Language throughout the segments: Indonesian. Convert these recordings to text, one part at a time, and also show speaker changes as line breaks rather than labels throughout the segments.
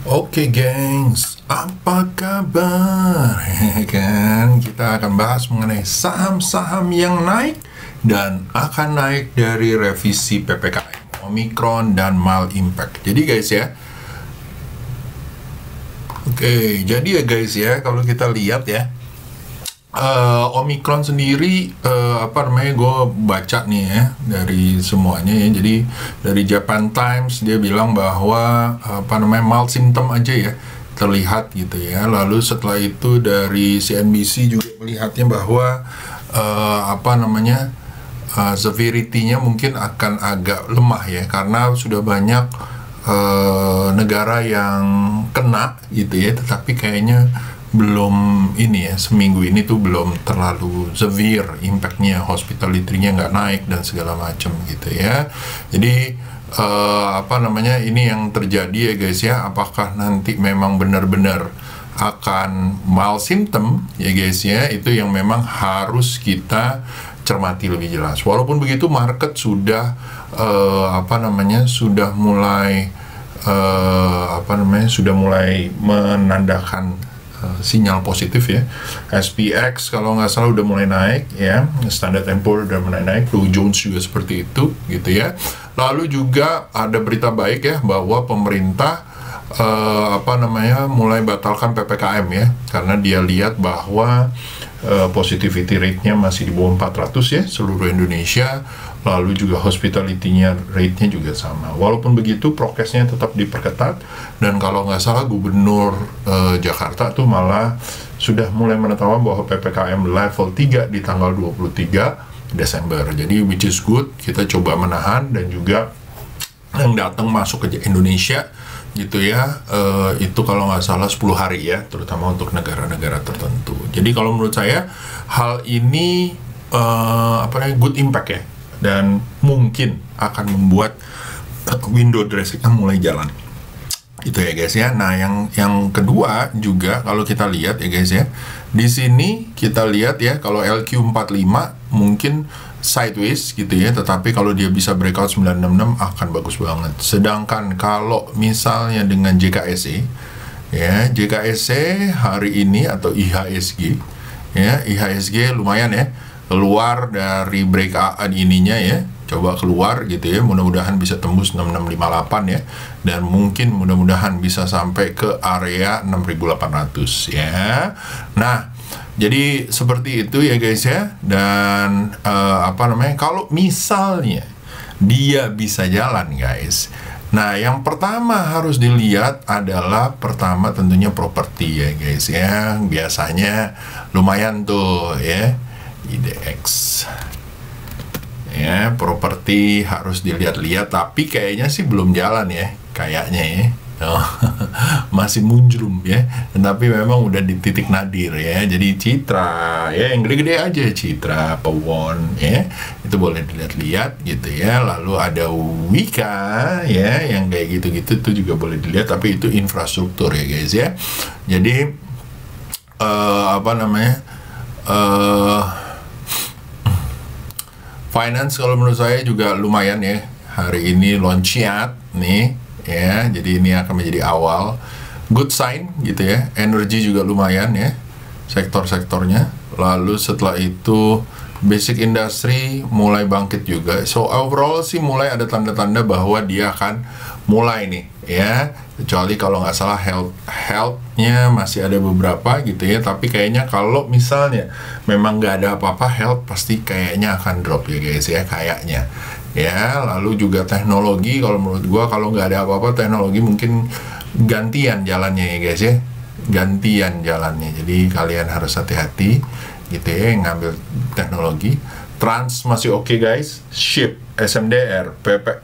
Oke gengs, apa kabar? Kan kita akan bahas mengenai saham-saham yang naik dan akan naik dari revisi PPKM, Omicron dan mild impact. Jadi guys ya, guys ya, kalau kita lihat ya, Omicron sendiri gue baca nih ya dari semuanya ya. Jadi dari Japan Times dia bilang bahwa mild symptom aja ya terlihat gitu ya. Lalu setelah itu dari CNBC juga melihatnya bahwa severity-nya mungkin akan agak lemah ya, karena sudah banyak negara yang kena gitu ya, tetapi kayaknya belum ini ya, seminggu ini tuh belum terlalu severe impact-nya, hospitality-nya nggak naik dan segala macam gitu ya. Jadi ini yang terjadi ya guys ya, apakah nanti memang benar-benar akan mild symptom ya guys ya, itu yang memang harus kita cermati lebih jelas. Walaupun begitu market sudah sudah mulai menandakan sinyal positif ya. SPX kalau nggak salah udah mulai naik ya, Standard & Poor's udah mulai naik, Dow Jones juga seperti itu gitu ya. Lalu juga ada berita baik ya, bahwa pemerintah mulai batalkan PPKM ya, karena dia lihat bahwa positivity rate-nya masih di bawah 400 ya seluruh Indonesia. Lalu juga hospitality-nya rate-nya juga sama. Walaupun begitu prokesnya tetap diperketat, dan kalau nggak salah Gubernur Jakarta tuh malah sudah mulai menetapkan bahwa PPKM level 3 di tanggal 23 Desember. Jadi which is good, kita coba menahan, dan juga yang datang masuk ke Indonesia gitu ya, itu kalau nggak salah 10 hari ya, terutama untuk negara-negara tertentu. Jadi kalau menurut saya hal ini good impact ya, dan mungkin akan membuat window dressing mulai jalan itu ya guys ya. Nah yang kedua juga kalau kita lihat ya guys ya, di sini kita lihat ya, kalau LQ45 mungkin sideways gitu ya, tetapi kalau dia bisa breakout 966 akan bagus banget. Sedangkan kalau misalnya dengan JKSE ya, JKSE hari ini atau IHSG ya, IHSG lumayan ya, keluar dari breakout ininya ya, coba keluar gitu ya, mudah-mudahan bisa tembus 6658 ya, dan mungkin mudah-mudahan bisa sampai ke area 6800 ya. Nah jadi seperti itu ya guys ya. Dan kalau misalnya dia bisa jalan guys, nah yang pertama harus dilihat adalah pertama tentunya properti ya guys ya. Biasanya lumayan tuh ya, IDX ya, properti harus dilihat-lihat, tapi kayaknya sih belum jalan ya, kayaknya ya. Masih munjrum ya, tapi memang udah di titik nadir ya. Jadi Citra ya, yang gede-gede aja, Citra, Pawon ya, itu boleh dilihat-lihat gitu ya. Lalu ada Wika ya, yang kayak gitu-gitu itu juga boleh dilihat, tapi itu infrastruktur ya guys ya. Jadi finance kalau menurut saya juga lumayan ya, hari ini loncat nih ya, jadi ini akan menjadi awal good sign gitu ya. Energi juga lumayan ya, sektor-sektornya. Lalu setelah itu basic industry mulai bangkit juga. So overall sih mulai ada tanda-tanda bahwa dia akan mulai nih ya, kecuali kalau nggak salah health-nya masih ada beberapa gitu ya. Tapi kayaknya kalau misalnya memang nggak ada apa-apa, health pasti kayaknya akan drop ya guys ya, kayaknya ya. Lalu juga teknologi, kalau menurut gua kalau nggak ada apa-apa, teknologi mungkin gantian jalannya ya guys ya, gantian jalannya. Jadi kalian harus hati-hati gitu ya yang ngambil teknologi. Trans masih oke guys, SHIP, SMDR,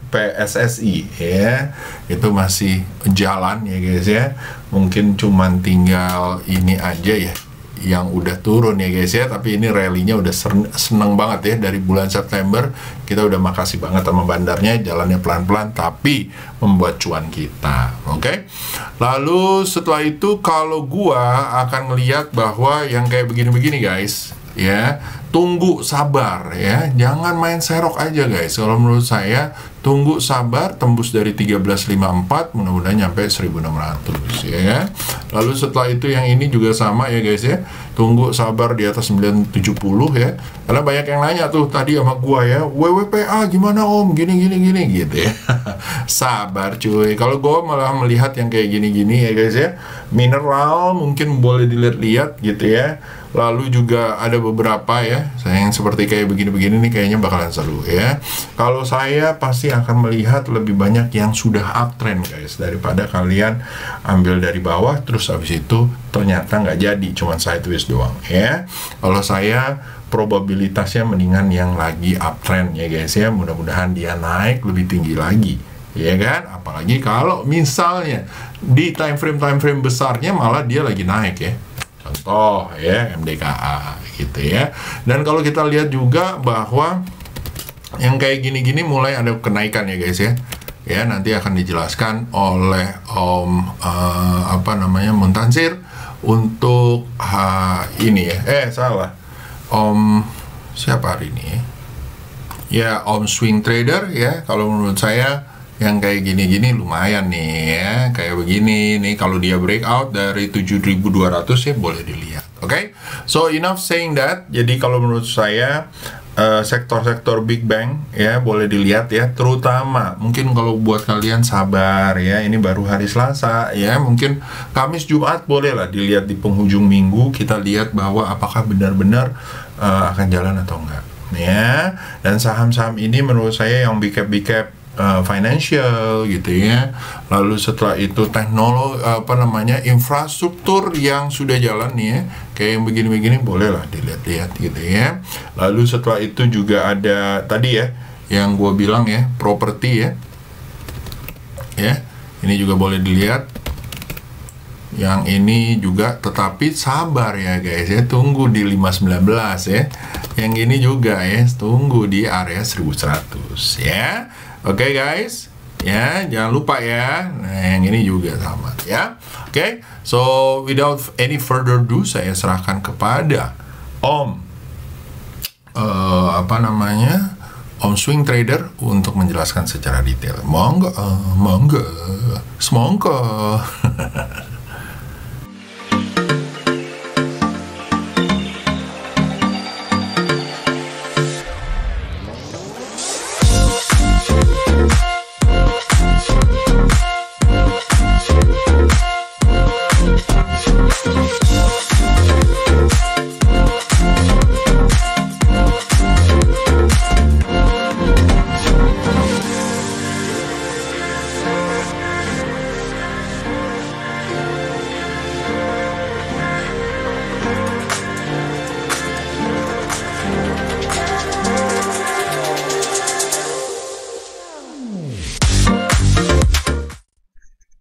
PSSI ya, itu masih jalan ya guys ya. Mungkin cuman tinggal ini aja ya yang udah turun ya guys ya, tapi ini rally-nya udah seneng banget ya. Dari bulan September kita udah makasih banget sama bandarnya, jalannya pelan-pelan tapi membuat cuan kita. Oke. Lalu setelah itu kalau gua akan ngeliat bahwa yang kayak begini-begini guys ya, tunggu sabar ya, jangan main serok aja guys. Kalau menurut saya tunggu sabar tembus dari 1354, mudah-mudahan nyampe 1600 ya kan. Lalu setelah itu yang ini juga sama ya guys ya, tunggu sabar di atas 970 ya, karena banyak yang nanya tuh tadi sama gua ya, WWPA gimana om, gini gitu ya. Sabar cuy, kalau gua malah melihat yang kayak gini-gini ya guys ya, mineral mungkin boleh dilihat-lihat gitu ya. Lalu juga ada beberapa ya, yang seperti kayak begini-begini nih kayaknya bakalan seru ya. Kalau saya pasti akan melihat lebih banyak yang sudah uptrend guys, daripada kalian ambil dari bawah terus habis itu ternyata nggak jadi, cuman sideways doang ya. Kalau saya probabilitasnya mendingan yang lagi uptrend ya guys ya, mudah-mudahan dia naik lebih tinggi lagi ya kan. Apalagi kalau misalnya di time frame besarnya malah dia lagi naik ya, contoh ya MDKA gitu ya. Dan kalau kita lihat juga bahwa yang kayak gini-gini mulai ada kenaikan ya guys ya. Ya nanti akan dijelaskan oleh Om Muntansir untuk ini ya. Salah. Om siapa hari ini? Ya Om Swing Trader ya. Kalau menurut saya yang kayak gini-gini lumayan nih ya, kayak begini nih, kalau dia breakout dari 7.200 ya boleh dilihat. Oke, so enough saying that. Jadi kalau menurut saya sektor-sektor big bang ya boleh dilihat ya, terutama mungkin kalau buat kalian sabar ya, ini baru hari Selasa ya, mungkin Kamis Jumat boleh lah dilihat di penghujung minggu, kita lihat bahwa apakah benar-benar akan jalan atau enggak ya. Dan saham-saham ini menurut saya yang big cap financial gitu ya. Lalu setelah itu teknologi infrastruktur yang sudah jalan nih ya, kayak yang begini-begini boleh lah dilihat-lihat gitu ya. Lalu setelah itu juga ada tadi ya yang gue bilang ya, properti ya, ini juga boleh dilihat. Yang ini juga, tetapi sabar ya guys ya, tunggu di 519 ya. Yang ini juga ya, tunggu di area 1100 ya. Oke guys, ya jangan lupa ya. Nah yang ini juga sama ya. Oke, so without any further ado, saya serahkan kepada Om Om Swing Trader untuk menjelaskan secara detail. Monggo, semonggo.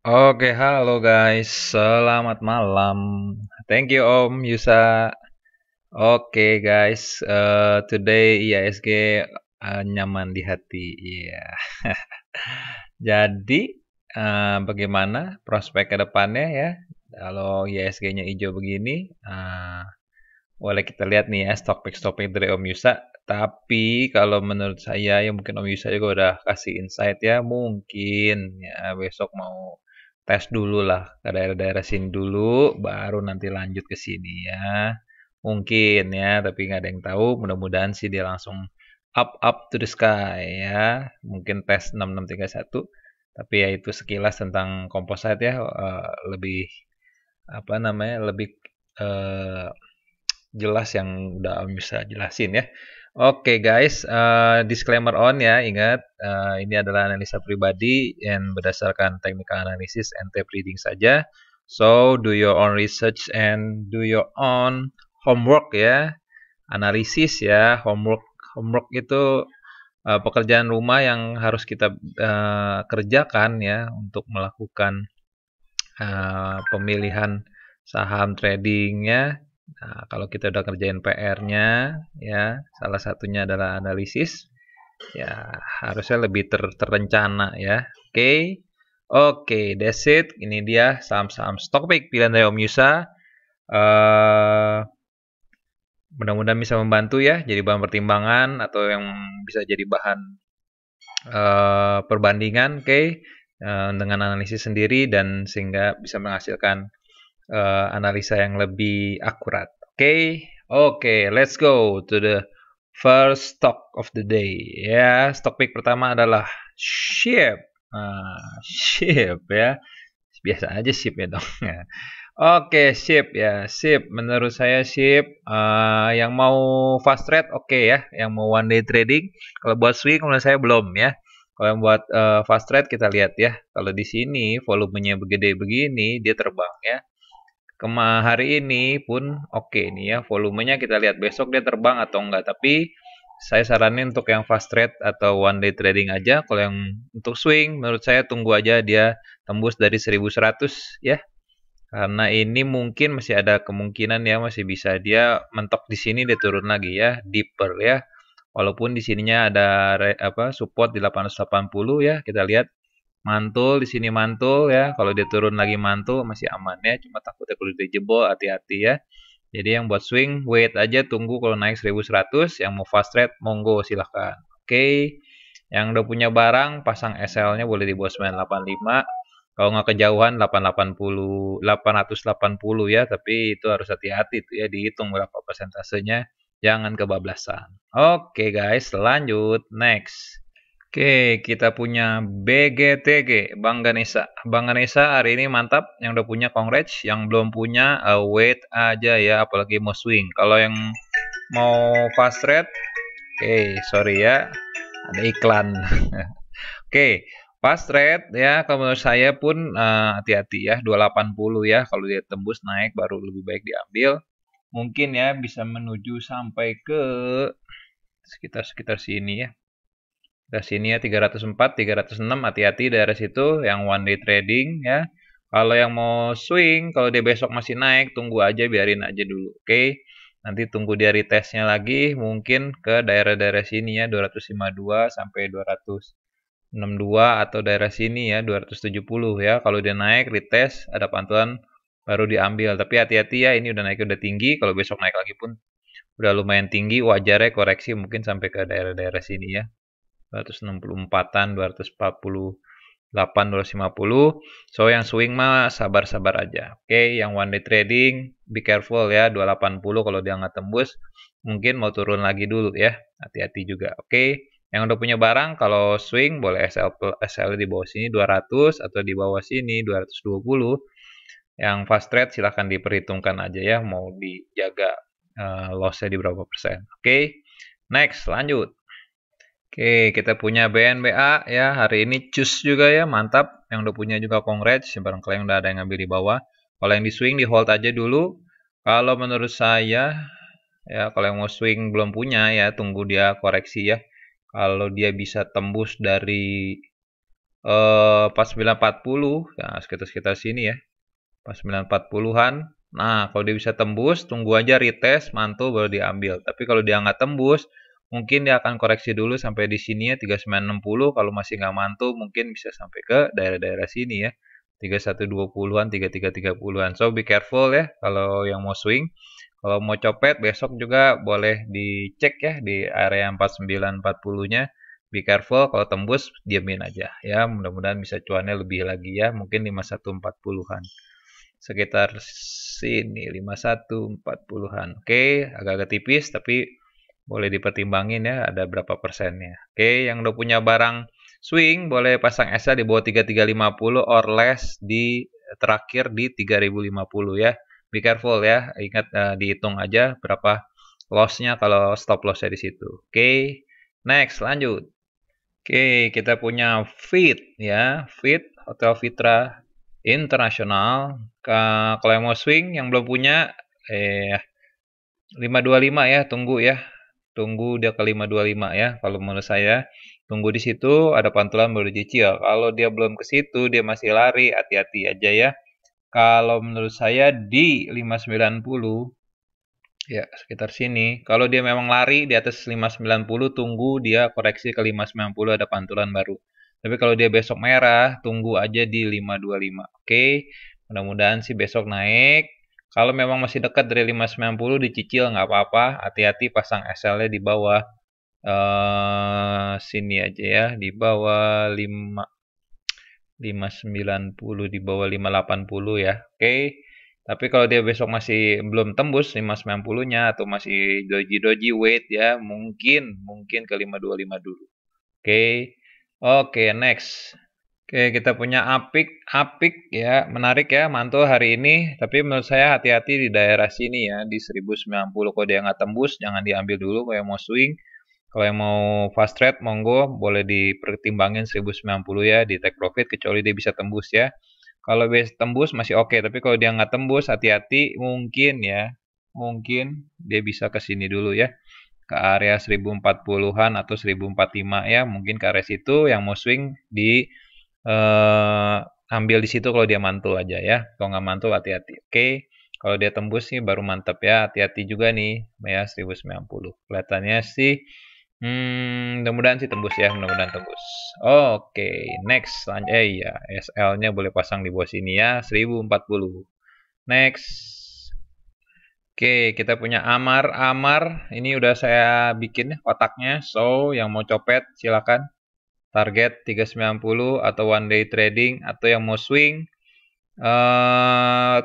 Oke, halo guys, selamat malam. Thank you Om Yusa. Oke guys, today IISG nyaman di hati. Iya. Jadi bagaimana prospek ke depannya ya? Kalau IISG-nya hijau begini, boleh kita lihat nih ya stock pick dari Om Yusa. Tapi kalau menurut saya ya mungkin Om Yusa juga udah kasih insight ya, mungkin ya besok mau tes dulu lah ke daerah-daerah sini dulu, baru nanti lanjut ke sini ya. Mungkin ya, tapi nggak ada yang tahu. Mudah-mudahan sih dia langsung up to the sky ya. Mungkin tes 6631. Tapi ya itu sekilas tentang composite ya, lebih lebih jelas yang udah Om bisa jelasin ya. Oke guys, disclaimer on ya, ingat ini adalah analisa pribadi yang berdasarkan technical analysis and tape reading saja. So do your own research and do your own homework ya, analisis ya, homework itu pekerjaan rumah yang harus kita kerjakan ya untuk melakukan pemilihan saham tradingnya. Nah, kalau kita udah kerjain PR-nya, ya salah satunya adalah analisis, ya harusnya lebih terencana ya. Oke, that's it. Ini dia saham-saham stock pick pilihan dari Om Yusa. Mudah-mudahan bisa membantu ya, jadi bahan pertimbangan atau yang bisa jadi bahan perbandingan, dengan analisis sendiri dan sehingga bisa menghasilkan analisa yang lebih akurat. Oke, let's go to the first stock of the day. Ya, stock pick pertama adalah SHIB. SHIB ya. Biasa aja SHIB ya dong. Oke, SHIB ya. SHIB, menurut saya SHIB yang mau fast trade oke ya. Yang mau one day trading, kalau buat swing menurut saya belum ya. Kalau yang buat fast trade kita lihat ya. Kalau di sini volumenya gede begini, dia terbang ya. Hari ini pun oke nih ya, volumenya kita lihat besok dia terbang atau enggak, tapi saya saranin untuk yang fast trade atau one day trading aja. Kalau yang untuk swing menurut saya tunggu aja dia tembus dari 1100 ya, karena ini mungkin masih ada kemungkinan ya, masih bisa dia mentok di sini, dia turun lagi ya, deeper ya, walaupun di sininya ada support di 880 ya, kita lihat mantul di sini, mantul ya. Kalau dia turun lagi mantul masih aman ya. Cuma takutnya kalau dia jebol, hati-hati ya. Jadi yang buat swing wait aja, tunggu kalau naik 1100. Yang mau fast trade monggo silahkan. Yang udah punya barang pasang SL-nya boleh di bawah 985. Kalau nggak kejauhan 880 ya, tapi itu harus hati-hati tuh ya, dihitung berapa persentasenya, jangan kebablasan. Guys, lanjut next. Kita punya BGTG, Bang Ganesha. Bang Ganesha hari ini mantap, yang udah punya congrats, yang belum punya wait aja ya, apalagi mau swing. Kalau yang mau fast trade, sorry ya, ada iklan. Fast trade ya, kalau menurut saya pun hati-hati ya, 280 ya, kalau dia tembus naik baru lebih baik diambil. Mungkin ya bisa menuju sampai ke sekitar sini ya. Dari sini ya 304, 306, hati-hati daerah situ yang one day trading ya. Kalau yang mau swing, kalau dia besok masih naik, tunggu aja, biarin aja dulu. Nanti tunggu dia retestnya lagi, mungkin ke daerah-daerah sini ya, 252 sampai 262 atau daerah sini ya, 270 ya. Kalau dia naik retest, ada pantulan baru diambil. Tapi hati-hati ya, ini udah naik udah tinggi. Kalau besok naik lagi pun udah lumayan tinggi, wajarnya koreksi mungkin sampai ke daerah-daerah sini ya. 264-an, 248, 250. So yang swing mah sabar-sabar aja. Yang one day trading be careful ya, 280 kalau dia nggak tembus mungkin mau turun lagi dulu ya. Hati-hati juga. Yang udah punya barang kalau swing boleh SL di bawah sini 200 atau di bawah sini 220. Yang fast trade silahkan diperhitungkan aja ya, mau dijaga lossnya di berapa persen. Next lanjut. Kita punya BNBA ya, hari ini cus juga ya, mantap. Yang udah punya juga congrats, barangkali yang udah ada yang ngambil di bawah. Kalau yang di swing di hold aja dulu. Kalau menurut saya ya, kalau yang mau swing belum punya ya, tunggu dia koreksi ya. Kalau dia bisa tembus dari 4940 ya, sekitar sini ya, 4940-an. Nah, kalau dia bisa tembus, tunggu aja retest, mantul baru diambil. Tapi kalau dia nggak tembus, mungkin dia akan koreksi dulu sampai di sini ya, 3960. Kalau masih nggak mantul, mungkin bisa sampai ke daerah-daerah sini ya, 3120-an, 3330-an. So be careful ya kalau yang mau swing. Kalau mau copet besok juga boleh dicek ya di area 4940-nya. Be careful, kalau tembus diamin aja ya. Mudah-mudahan bisa cuannya lebih lagi ya, mungkin 5140-an. Sekitar sini 5140-an. Agak-agak tipis tapi boleh dipertimbangin ya, ada berapa persennya. Yang udah punya barang swing boleh pasang SL di bawah 3350 or less di terakhir di 3050 ya. Be careful ya, ingat dihitung aja berapa lossnya kalau stop lossnya di situ. Next lanjut. Kita punya FIT ya, FIT Hotel Fitra Internasional. Kalau yang mau swing yang belum punya 525 ya, tunggu ya. Tunggu dia ke 525 ya. Kalau menurut saya tunggu di situ, ada pantulan baru dicicil. Kalau dia belum ke situ, dia masih lari, hati-hati aja ya. Kalau menurut saya di 590 ya, sekitar sini. Kalau dia memang lari di atas 590, tunggu dia koreksi ke 590, ada pantulan baru. Tapi kalau dia besok merah, tunggu aja di 525. Mudah-mudahan sih besok naik. Kalau memang masih dekat dari 590, dicicil nggak apa-apa. Hati-hati pasang SL-nya di bawah Sini aja ya, di bawah 590, di bawah 580 ya. Oke. Tapi kalau dia besok masih belum tembus 590-nya atau masih doji-doji wait ya, mungkin ke 525 dulu. Oke. Oke, next. Oke, kita punya Apik ya, menarik ya, mantul hari ini. Tapi menurut saya hati-hati di daerah sini ya, di 1090. Kalau dia nggak tembus, jangan diambil dulu. Kalau yang mau swing, kalau yang mau fast trade, monggo boleh dipertimbangin 1090 ya, di take profit, kecuali dia bisa tembus ya. Kalau bisa tembus masih oke, tapi kalau dia nggak tembus, hati-hati, mungkin dia bisa ke sini dulu ya, ke area 1040-an atau 1045 ya, mungkin ke area situ. Yang mau swing di ambil di situ kalau dia mantul aja ya. Kalau nggak mantul hati-hati. Oke. Kalau dia tembus sih baru mantap ya. Hati-hati juga nih ya 1090. Kelihatannya sih mudah-mudahan sih tembus ya, mudah-mudahan tembus. Oke, next. Iya, SL-nya boleh pasang di bawah sini ya, 1040. Next. Oke, kita punya Amar. Ini udah saya bikin kotaknya. So, yang mau copet silakan. Target 390 atau one day trading, atau yang mau swing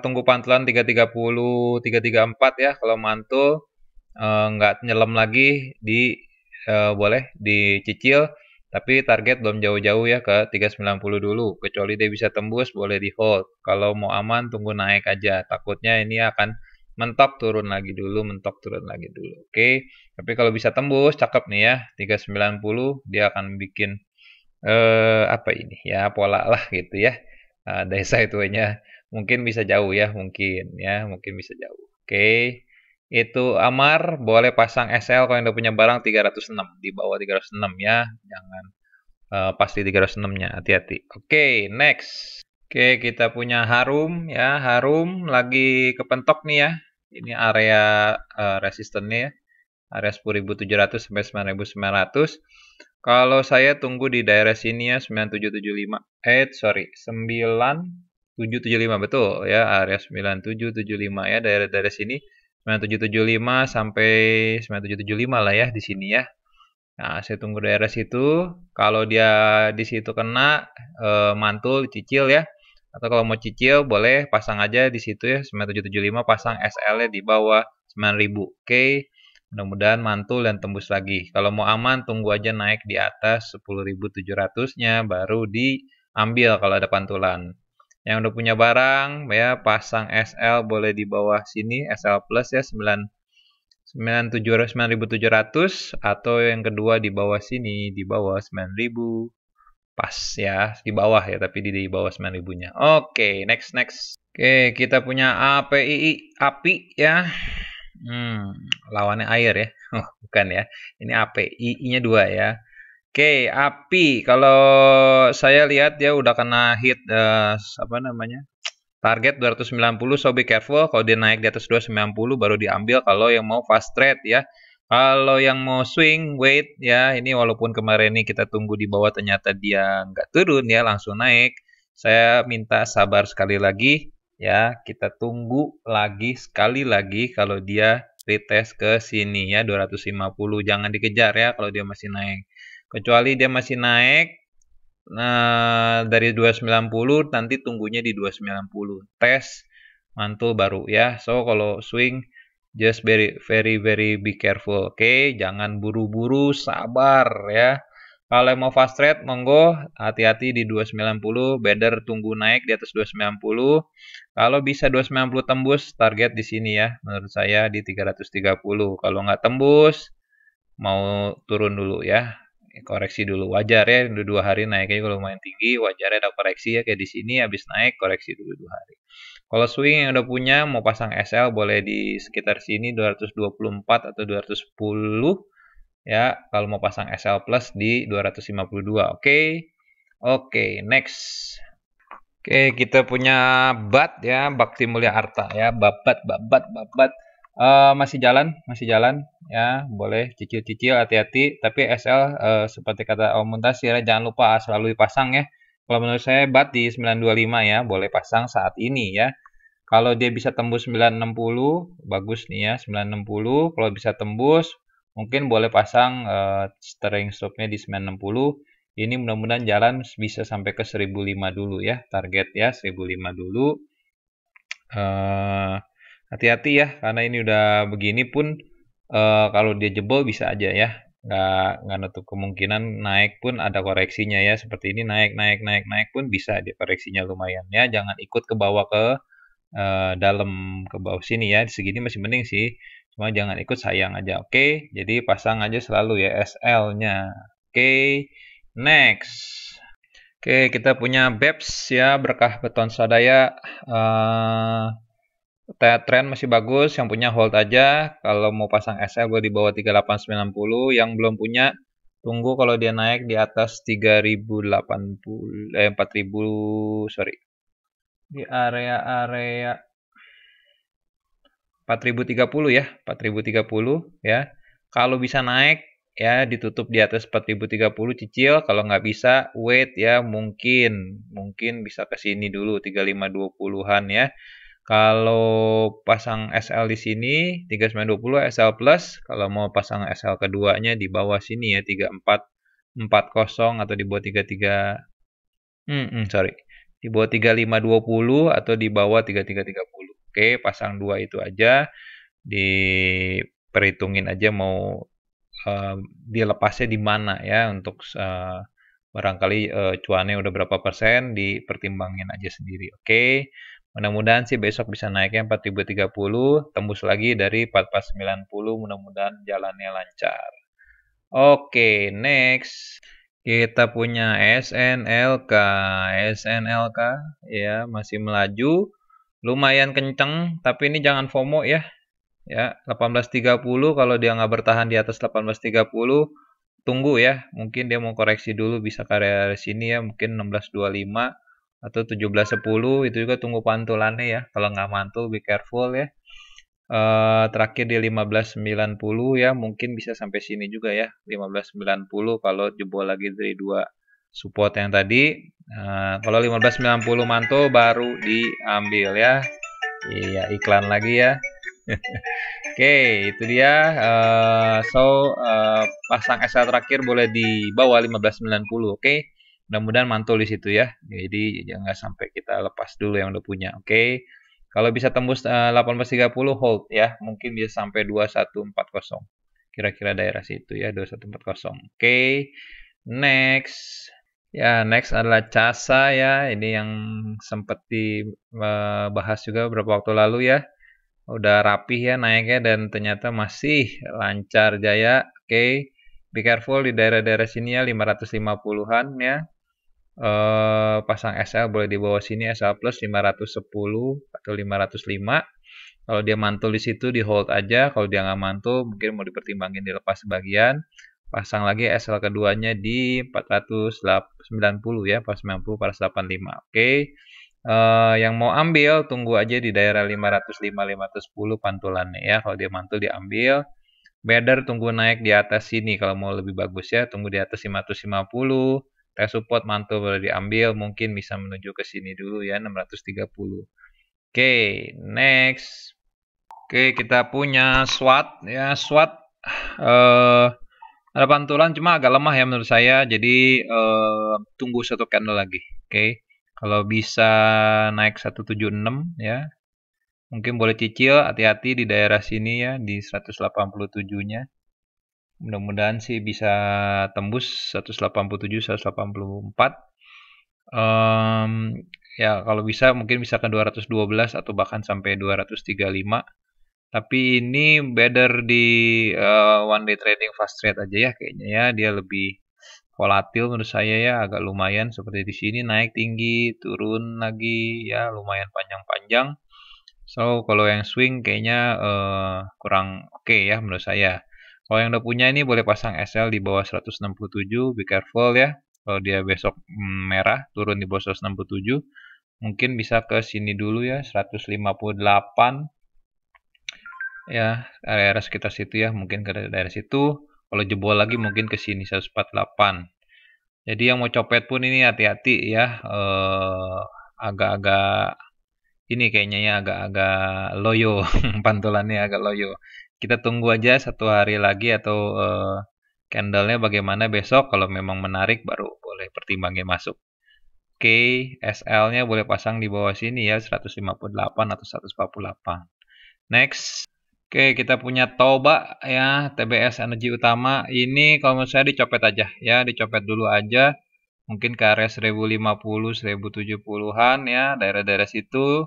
tunggu pantulan 330, 334 ya. Kalau mantul nggak nyelam lagi boleh dicicil, tapi target belum jauh-jauh ya, ke 390 dulu. Kecuali dia bisa tembus boleh di hold. Kalau mau aman tunggu naik aja. Takutnya ini akan mentok turun lagi dulu. Oke. Tapi kalau bisa tembus cakep nih ya, 390 dia akan bikin apa ini ya, pola lah gitu ya. Dari sideways-nya mungkin bisa jauh ya, mungkin bisa jauh. Oke. Itu Amar, boleh pasang SL kalau yang udah punya barang 306, di bawah 306 ya. Jangan pasti 306-nya, hati-hati. Oke, next. Oke, kita punya Harum ya. Harum lagi kepentok nih ya. Ini area resistennya ya. Area 10.700 sampai 9.900. Kalau saya tunggu di daerah sini ya, 9775. 9775 betul ya, area 9775 ya, daerah sini 9775 sampai 9775 lah ya di sini ya. Nah, saya tunggu daerah situ. Kalau dia di situ kena mantul cicil ya. Atau kalau mau cicil boleh pasang aja di situ ya, 9775, pasang SL-nya di bawah 9000. Oke. Mudah-mudahan mantul dan tembus lagi. Kalau mau aman tunggu aja naik di atas 10.700-nya baru diambil kalau ada pantulan. Yang udah punya barang ya, pasang SL boleh di bawah sini, SL plus ya, 9.700, atau yang kedua di bawah sini, di bawah 9.000. Pas ya, di bawah ya, tapi di bawah 9.000-nya. Oke, next. Oke, kita punya api ya. Lawannya air ya. Oh, bukan ya. Ini api, I-nya 2 ya. Oke, api. Kalau saya lihat dia udah kena hit target 290, so be careful. Kalau dia naik di atas 290 baru diambil kalau yang mau fast trade ya. Kalau yang mau swing, wait ya. Ini walaupun kemarin ini kita tunggu di bawah, ternyata dia nggak turun ya, langsung naik. Saya minta sabar sekali lagi ya. Kita tunggu lagi sekali lagi kalau dia retest ke sini ya, 250. Jangan dikejar ya kalau dia masih naik. Kecuali dia masih naik, nah, dari 290 nanti tunggunya di 290. Tes mantul baru ya. So kalau swing just very be careful. Oke, jangan buru-buru, sabar ya. Kalau mau fast trade monggo, hati-hati di 290, better tunggu naik di atas 290. Kalau bisa 290 tembus, target di sini ya. Menurut saya di 330. Kalau nggak tembus, mau turun dulu ya. Koreksi dulu, wajar ya, udah 2 hari naiknya kalau lumayan tinggi, wajar ada koreksi ya, kayak di sini habis naik koreksi dulu 2 hari. Kalau swing yang udah punya mau pasang SL boleh di sekitar sini 224 atau 210 ya. Kalau mau pasang SL plus di 252. Oke, next. Oke, kita punya BAT ya, Bakti Mulia Arta ya, babat. Masih jalan ya, boleh cicil-cicil, hati-hati. Tapi SL seperti kata Om Muntasir, jangan lupa selalu dipasang ya. Kalau menurut saya BAT di 925 ya, boleh pasang saat ini ya. Kalau dia bisa tembus 960, bagus nih ya, 960. Kalau bisa tembus, mungkin boleh pasang steering stopnya di 960. Ini mudah-mudahan jalan bisa sampai ke 1005 dulu ya, target ya 1005 dulu. Hati-hati ya, karena ini udah begini pun kalau dia jebol bisa aja ya, nggak nutup kemungkinan naik pun ada koreksinya ya, seperti ini naik pun bisa dia koreksinya lumayan ya, jangan ikut ke bawah ke dalam ke bawah sini ya, segini masih mending sih, cuma jangan ikut sayang aja, oke? Jadi pasang aja selalu ya SL-nya, oke? Next. Oke, kita punya BEPS ya, Berkah Beton Swadaya. Trend masih bagus, yang punya hold aja. Kalau mau pasang SL boleh di bawah 3890, yang belum punya tunggu kalau dia naik di atas 3080 4000 sorry. Di area 4030 ya, 4030 ya. Kalau bisa naik ya ditutup di atas 4030 cicil, kalau nggak bisa wait ya, mungkin bisa ke sini dulu 3520-an ya. Kalau pasang SL di sini 3920 SL plus, kalau mau pasang SL keduanya di bawah sini ya 3440 atau di bawah 33 sorry. Di bawah 3520 atau di bawah 3330. Oke, pasang dua itu aja. Diperhitungin aja mau dilepasnya di mana ya untuk barangkali cuannya udah berapa persen, dipertimbangin aja sendiri. Oke. Mudah-mudahan sih besok bisa naiknya 4030, tembus lagi dari 4490, mudah-mudahan jalannya lancar. Oke, next. Kita punya SNLK. SNLK ya masih melaju, lumayan kenceng, tapi ini jangan FOMO ya. Ya, 1830 kalau dia nggak bertahan di atas 1830, tunggu ya. Mungkin dia mau koreksi dulu bisa ke area sini ya, mungkin 1625 atau 1710, itu juga tunggu pantulannya ya. Kalau nggak mantul be careful ya. Terakhir di 1590 ya, mungkin bisa sampai sini juga ya, 1590 kalau jebol lagi dari dua support yang tadi. Kalau 1590 mantul baru diambil ya. Iya, iklan lagi ya. Oke, itu dia. Pasang SL terakhir boleh di bawah 1590, oke? Mudah-mudahan mantul di situ ya. Jadi jangan sampai kita lepas dulu yang udah punya, oke? Kalau bisa tembus 1830 hold ya, mungkin bisa sampai 2140. Kira-kira daerah situ ya, 2140. Oke. Next. Ya, next adalah CASA ya. Ini yang sempat dibahas juga beberapa waktu lalu ya. Udah rapih ya naiknya dan ternyata masih lancar jaya. Oke. Be careful di daerah-daerah sini ya, 550-an ya. Pasang SL boleh di bawah sini, SL plus 510 atau 505. Kalau dia mantul di situ di hold aja, kalau dia nggak mantul mungkin mau dipertimbangin dilepas sebagian. Pasang lagi SL keduanya di 490 ya, 490 485. Oke. Yang mau ambil tunggu aja di daerah 505 510 pantulannya ya. Kalau dia mantul diambil. Better tunggu naik di atas sini kalau mau lebih bagus ya, tunggu di atas 550. Test support mantul baru diambil, mungkin bisa menuju ke sini dulu ya 630. Oke, next. Oke, kita punya SWAT ya, SWAT ada pantulan cuma agak lemah ya menurut saya, jadi tunggu satu candle lagi. Oke. Kalau bisa naik 176 ya, mungkin boleh cicil, hati-hati di daerah sini ya, di 187-nya. Mudah-mudahan sih bisa tembus 187, 184. Ya kalau bisa mungkin bisa ke 212 atau bahkan sampai 235. Tapi ini better di one day trading fast trade aja ya kayaknya ya, dia lebih volatil menurut saya ya, agak lumayan seperti di sini naik tinggi, turun lagi ya, lumayan panjang-panjang. So kalau yang swing kayaknya kurang oke ya menurut saya. Kalau yang udah punya ini boleh pasang SL di bawah 167, be careful ya. Kalau dia besok merah turun di bawah 167, mungkin bisa ke sini dulu ya, 158. Ya, area sekitar situ ya, mungkin ke daerah situ. Kalau jebol lagi mungkin ke sini 148. Jadi yang mau copet pun ini hati-hati ya, agak-agak ini kayaknya ya agak-agak loyo, pantulannya agak loyo. kita tunggu aja 1 hari lagi atau candlenya bagaimana besok. Kalau memang menarik baru boleh pertimbangin masuk. Oke, SL-nya boleh pasang di bawah sini ya, 158 atau 148. Next. Oke, kita punya Toba ya, TBS energi utama. Ini kalau menurut saya dicopet aja ya, dicopet dulu aja. Mungkin ke area 1050, 1070-an ya, daerah-daerah situ.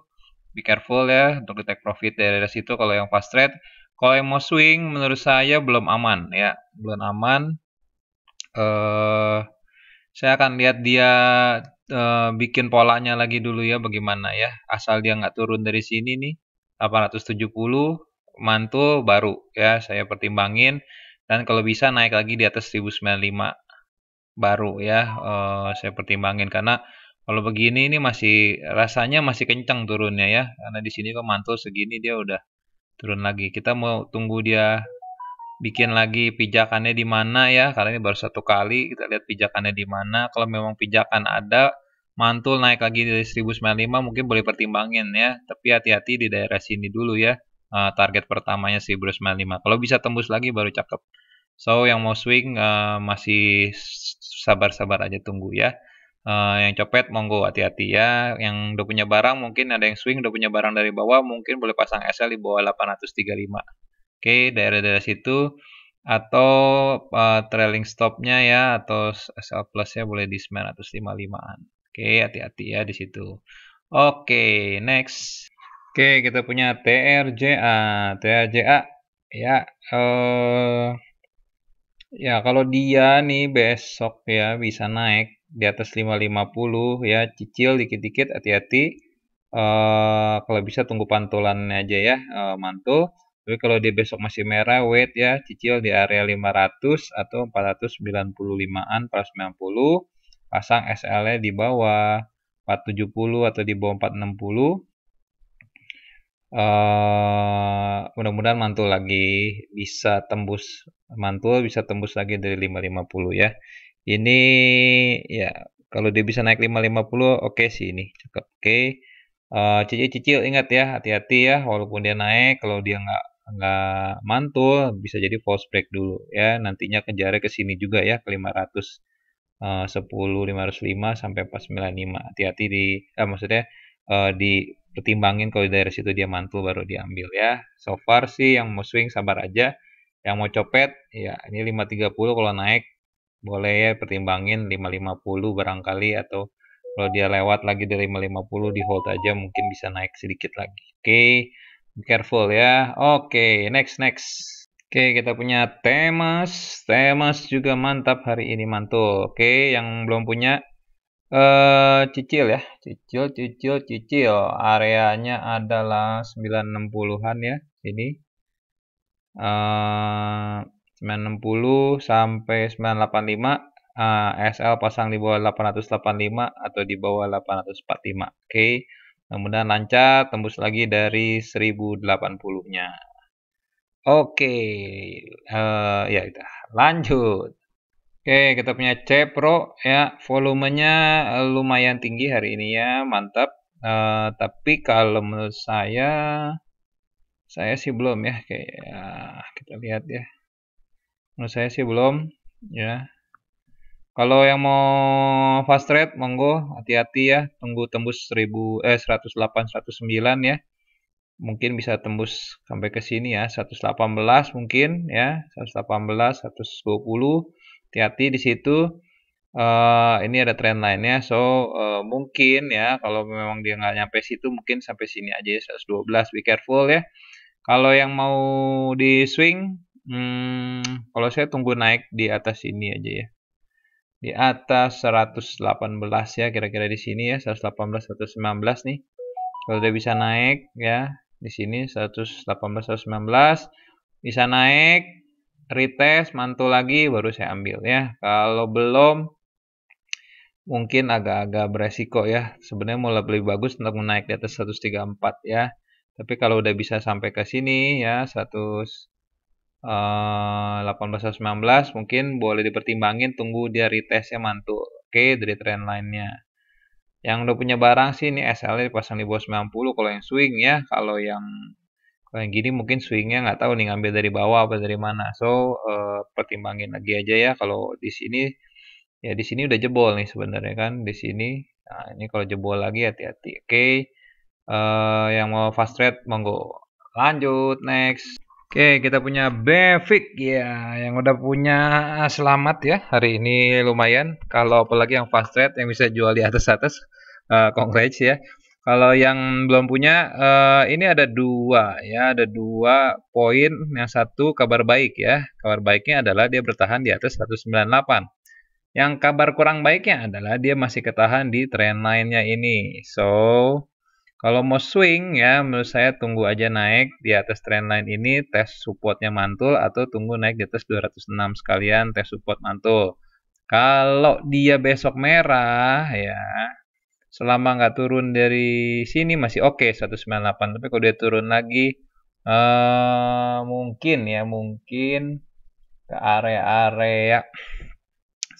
Be careful ya untuk take profit daerah situ kalau yang fast trade. Kalau yang mau swing menurut saya belum aman ya, belum aman. Saya akan lihat dia bikin polanya lagi dulu ya bagaimana ya. Asal dia nggak turun dari sini nih 870 mantul baru ya saya pertimbangin, dan kalau bisa naik lagi di atas 1095 baru ya saya pertimbangin, karena kalau begini ini masih rasanya masih kencang turunnya ya, karena di sini kok mantul segini dia udah turun lagi. Kita mau tunggu dia bikin lagi pijakannya di mana ya, karena ini baru 1 kali, kita lihat pijakannya di mana. Kalau memang pijakan ada mantul naik lagi dari 1095 mungkin boleh pertimbangin ya, tapi hati-hati di daerah sini dulu ya. Target pertamanya 1095, kalau bisa tembus lagi baru cakep. So yang mau swing masih sabar-sabar aja tunggu ya. Yang copet monggo hati-hati ya. Yang udah punya barang mungkin ada yang swing udah punya barang dari bawah, mungkin boleh pasang SL di bawah 835. Oke, daerah-daerah situ, atau trailing stopnya ya, atau SL plusnya boleh di 955-an. Oke, hati-hati ya di situ. Oke, next. Oke, kita punya TRJA. TRJA ya, ya kalau dia nih besok ya bisa naik di atas 550 ya, cicil dikit-dikit, hati-hati. Kalau bisa tunggu pantulannya aja ya, mantul. Tapi kalau dia besok masih merah, wait ya, cicil di area 500 atau 495-an, 490. Pasang SL-nya di bawah 470 atau di bawah 460. Mudah-mudahan mantul lagi, bisa tembus mantul, bisa tembus lagi dari 550 ya. Ini ya kalau dia bisa naik 550 oke sih ini cakep. Oke. Cicil-cicil ingat ya, hati-hati ya, walaupun dia naik, kalau dia nggak mantul bisa jadi false break dulu ya, nantinya kejarnya ke sini juga ya, ke 510, 505 sampai 495. Hati-hati maksudnya dipertimbangin kalau di daerah situ dia mantul baru diambil ya. So far sih yang mau swing sabar aja, yang mau copet ya ini 530 kalau naik boleh ya pertimbangin 550 barangkali, atau kalau dia lewat lagi dari 550 di hold aja, mungkin bisa naik sedikit lagi. Oke, be careful ya. Oke, next. Oke, kita punya Temas. Temas juga mantap hari ini, mantul. Oke, yang belum punya cicil ya. Cicil. Areanya adalah 960-an ya. Ini 960 sampai 985. SL pasang di bawah 885 atau di bawah 845. Oke, mudah-mudahan lancar, tembus lagi dari 1080-nya. Oke, ya udah lanjut. Oke, kita punya Cepro ya, volumenya lumayan tinggi hari ini ya, mantap. Tapi kalau menurut saya sih belum ya, kayak kita lihat ya. Menurut saya sih belum ya. Kalau yang mau fast trade monggo, hati-hati ya, tunggu tembus 108 109 ya. Mungkin bisa tembus sampai ke sini ya, 118 mungkin ya, 118 120. Hati-hati di situ. Ini ada trend line-nya, so mungkin ya kalau memang dia nggak nyampe situ mungkin sampai sini aja ya, 112. Be careful ya. Kalau yang mau di swing, kalau saya tunggu naik di atas ini aja ya, di atas 118 ya, kira-kira di sini ya, 118 119 nih. Kalau dia bisa naik ya di sini 118 119 bisa naik, retest mantul lagi baru saya ambil ya. Kalau belum mungkin agak-agak beresiko ya. Sebenarnya mau lebih bagus untuk menaik di atas 134 ya. Tapi kalau udah bisa sampai ke sini ya 118 mungkin boleh dipertimbangin, tunggu dia retestnya mantul. Oke, dari trend line-nya. Yang udah punya barang sih ini SL-nya dipasang di bawah 90 kalau yang swing ya. Kalau yang Kalau yang gini mungkin swingnya nggak tahu nih ngambil dari bawah apa dari mana. So, pertimbangin lagi aja ya kalau di sini. Ya di sini udah jebol nih sebenarnya kan di sini. Nah, ini kalau jebol lagi hati-hati. Oke. Yang mau fast trade monggo. Lanjut next. Oke, kita punya Bevik ya, yang udah punya selamat ya hari ini lumayan. Kalau apalagi yang fast trade yang bisa jual di atas-atas, congrats ya. Kalau yang belum punya, ini ada dua ya, ada dua poin. Yang satu kabar baik ya. Kabar baiknya adalah dia bertahan di atas 198. Yang kabar kurang baiknya adalah dia masih ketahan di trendline-nya ini. So, kalau mau swing ya, menurut saya tunggu aja naik di atas trendline ini, tes supportnya mantul, atau tunggu naik di atas 206 sekalian tes support mantul. Kalau dia besok merah ya, selama nggak turun dari sini masih oke 198. Tapi kalau dia turun lagi, mungkin ya, mungkin ke area-area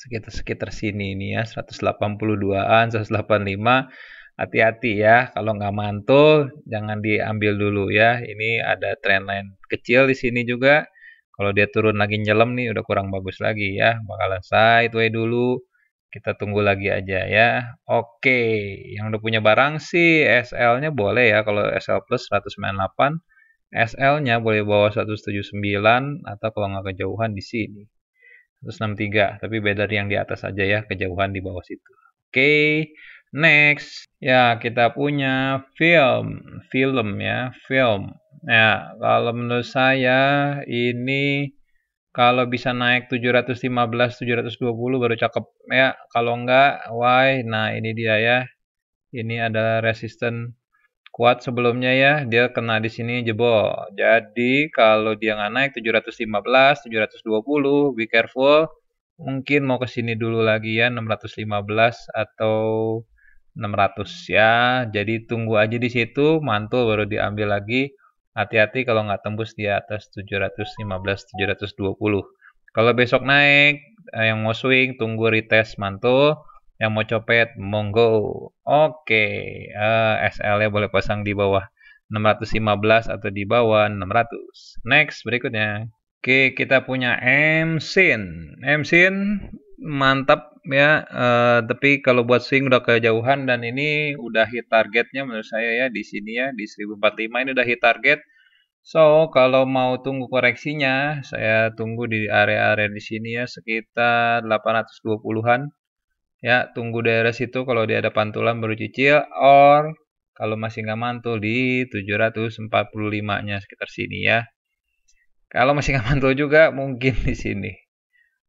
sekitar sini nih ya, 182-an, 185. Hati-hati ya, kalau nggak mantul jangan diambil dulu ya. Ini ada trendline kecil di sini juga. Kalau dia turun lagi nyelam nih udah kurang bagus lagi ya, bakalan sideways dulu. Kita tunggu lagi aja ya. Oke, yang udah punya barang sih SL-nya boleh ya, kalau SL plus 198, SL-nya boleh bawa 179, atau kalau nggak kejauhan di sini 163, tapi beda yang di atas aja ya, kejauhan di bawah situ. Oke, next. Ya, kita punya film ya, film. Ya, kalau menurut saya ini kalau bisa naik 715, 720 baru cakep ya. Kalau enggak, why? Nah, ini dia ya. Ini ada resisten kuat sebelumnya ya, dia kena di sini jebol. Jadi kalau dia nggak naik 715, 720, be careful. Mungkin mau ke sini dulu lagi ya, 615 atau 600 ya. Jadi tunggu aja di situ, mantul baru diambil lagi. Hati-hati kalau nggak tembus di atas 715, 720. Kalau besok naik, yang mau swing tunggu retest mantul. Yang mau copet, monggo. Oke, SL-nya boleh pasang di bawah 615 atau di bawah 600. Next, berikutnya. Oke, kita punya MSIN. MSIN mantap ya, tapi kalau buat swing udah kejauhan, dan ini udah hit targetnya menurut saya ya di sini ya, di 1045 ini udah hit target. So, kalau mau tunggu koreksinya, saya tunggu di area-area di sini ya, sekitar 820-an. Ya, tunggu daerah situ, kalau dia ada pantulan baru cicil, or kalau masih nggak mantul di 745-nya sekitar sini ya. Kalau masih nggak mantul juga mungkin di sini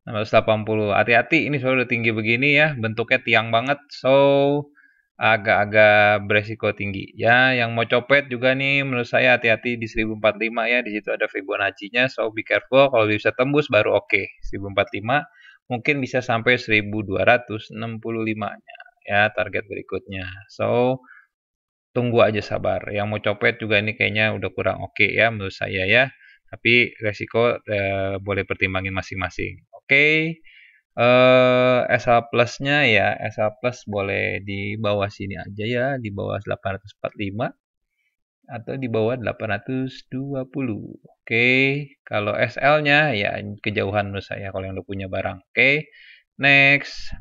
680. Hati-hati, ini soalnya udah tinggi begini ya, bentuknya tiang banget, so agak-agak beresiko tinggi. Ya, yang mau copet juga nih menurut saya hati-hati di 1045 ya, di situ ada Fibonacci-nya, so be careful. Kalau bisa tembus baru oke. 1045 mungkin bisa sampai 1265-nya ya target berikutnya. So, tunggu aja sabar. Yang mau copet juga ini kayaknya udah kurang oke ya menurut saya ya. Tapi resiko boleh pertimbangin masing-masing. Oke. SL Plus-nya ya, SL Plus boleh di bawah sini aja ya, di bawah 845 atau di bawah 820. Oke, kalau SL-nya ya kejauhan menurut saya kalau yang udah punya barang. Oke, next.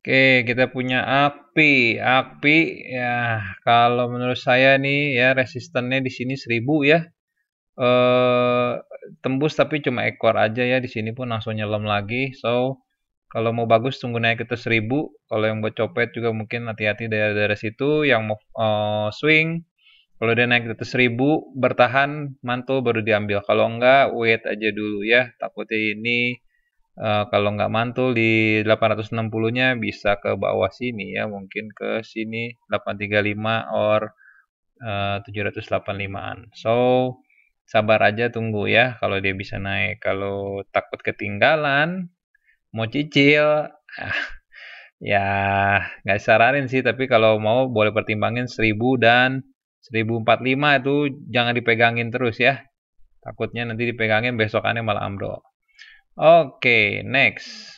Oke, kita punya AKPI. AKPI ya, kalau menurut saya nih ya resistennya di sini 1000 ya. Tembus tapi cuma ekor aja ya, di sini pun langsung nyelam lagi. So, kalau mau bagus tunggu naik ke 1000. Kalau yang buat copet juga mungkin hati-hati daerah-daerah situ. Yang mau swing, kalau dia naik ke 1000 bertahan mantul baru diambil. Kalau enggak wait aja dulu ya. Takutnya ini kalau nggak mantul di 860-nya bisa ke bawah sini ya, mungkin ke sini 835 or 785-an. So, sabar aja tunggu ya kalau dia bisa naik. Kalau takut ketinggalan, mau cicil, ya nggak saranin sih, tapi kalau mau boleh pertimbangin 1000 dan 1045 itu jangan dipegangin terus ya. Takutnya nanti dipegangin besokannya malah ambrol. Oke, next.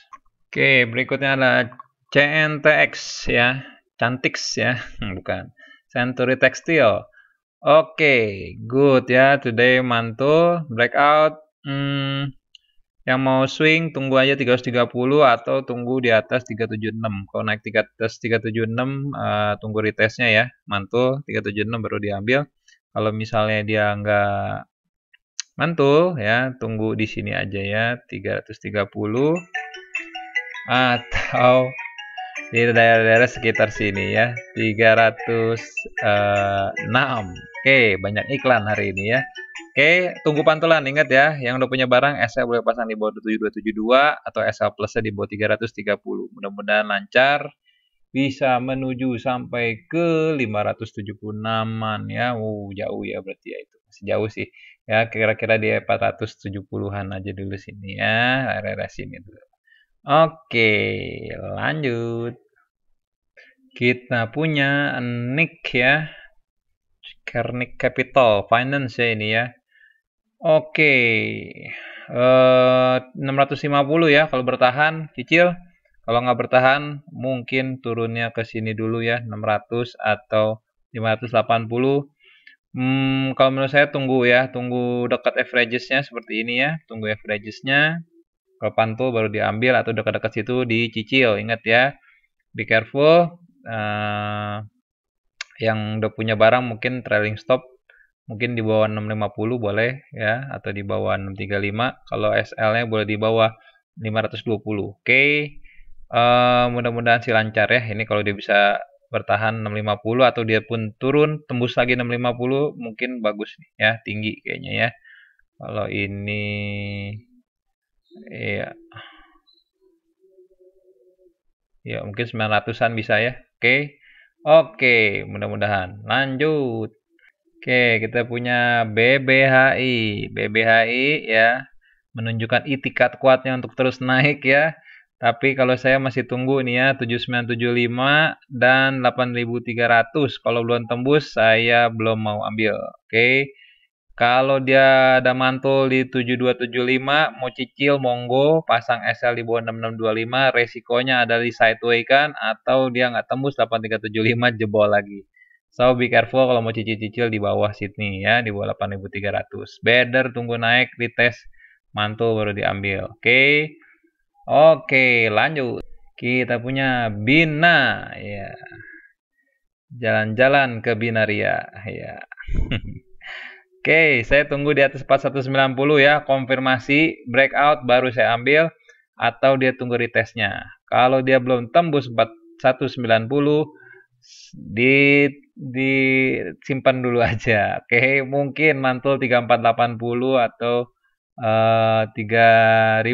Oke, berikutnya adalah CNTX ya. Cantix ya, bukan. Century Textile. Oke, good ya. Today mantul, breakout. Yang mau swing tunggu aja 330 atau tunggu di atas 376. Kalau naik di atas 376 tunggu retestnya ya. Mantul 376 baru diambil. Kalau misalnya dia nggak mantul ya, tunggu di sini aja ya 330 atau di daerah-daerah sekitar sini ya 306. Oke, banyak iklan hari ini ya. Oke, tunggu pantulan, ingat ya, yang udah punya barang SL boleh pasang di bawah 7272 atau SL plusnya di bawah 330. Mudah-mudahan lancar, bisa menuju sampai ke 576-an ya. Jauh ya berarti ya, itu masih jauh sih ya, kira-kira di 470-an aja dulu sini ya, area sini dulu. Oke, lanjut. Kita punya Nick ya, Kernik Capital Finance ya ini ya. Oke, 650 ya kalau bertahan, cicil. Kalau nggak bertahan, mungkin turunnya ke sini dulu ya, 600 atau 580. Kalau menurut saya tunggu ya, tunggu dekat averages-nya seperti ini ya, tunggu averages-nya. Kalau pantul baru diambil atau dekat-dekat situ dicicil. Ingat ya, be careful. Yang udah punya barang mungkin trailing stop mungkin di bawah 650 boleh ya, atau di bawah 635. Kalau SL-nya boleh di bawah 520. Oke. Mudah-mudahan sih lancar ya. Ini kalau dia bisa bertahan 650 atau dia pun turun tembus lagi 650 mungkin bagus nih ya, tinggi kayaknya ya. Kalau ini ya, ya mungkin 900-an bisa ya. Oke. Oke, mudah-mudahan. Lanjut. Oke, kita punya BBHI. BBHI ya, menunjukkan itikat kuatnya untuk terus naik ya. Tapi kalau saya masih tunggu nih ya, 7975 dan 8300. Kalau belum tembus, saya belum mau ambil. Oke. Kalau dia ada mantul di 7275, mau cicil monggo, pasang SL di bawah 6625, resikonya ada di sideway kan, atau dia nggak tembus 8375 jebol lagi. So be careful kalau mau cicil-cicil di bawah sini ya, di bawah 8300. Better tunggu naik di tes mantul baru diambil. Oke. Oke, lanjut. Kita punya Bina ya. Jalan-jalan ke Binaria ya. Oke, saya tunggu di atas 4190 ya, konfirmasi breakout baru saya ambil atau dia tunggu retestnya. Kalau dia belum tembus 4190 disimpan dulu aja. Oke, mungkin mantul 3480 atau 3710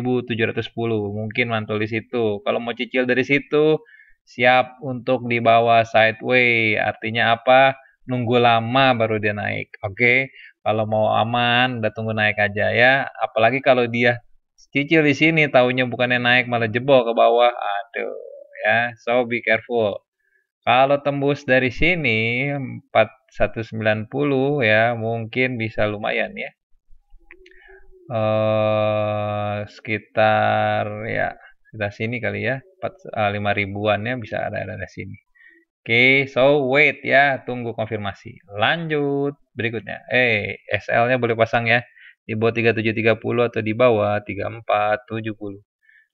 mungkin mantul di situ. Kalau mau cicil dari situ siap untuk di bawah sideway. Artinya apa? Nunggu lama baru dia naik. Oke. Kalau mau aman, udah tunggu naik aja ya. Apalagi kalau dia cicil di sini, tahunya bukannya naik malah jebol ke bawah. Aduh, ya. So be careful. Kalau tembus dari sini 4190 ya, mungkin bisa lumayan ya. Sekitar ya sekitar sini kali ya, 5 ribuan ya, bisa ada sini. Oke, so wait ya, tunggu konfirmasi. Lanjut berikutnya. SL-nya boleh pasang ya di bawah 3730 atau di bawah 3470.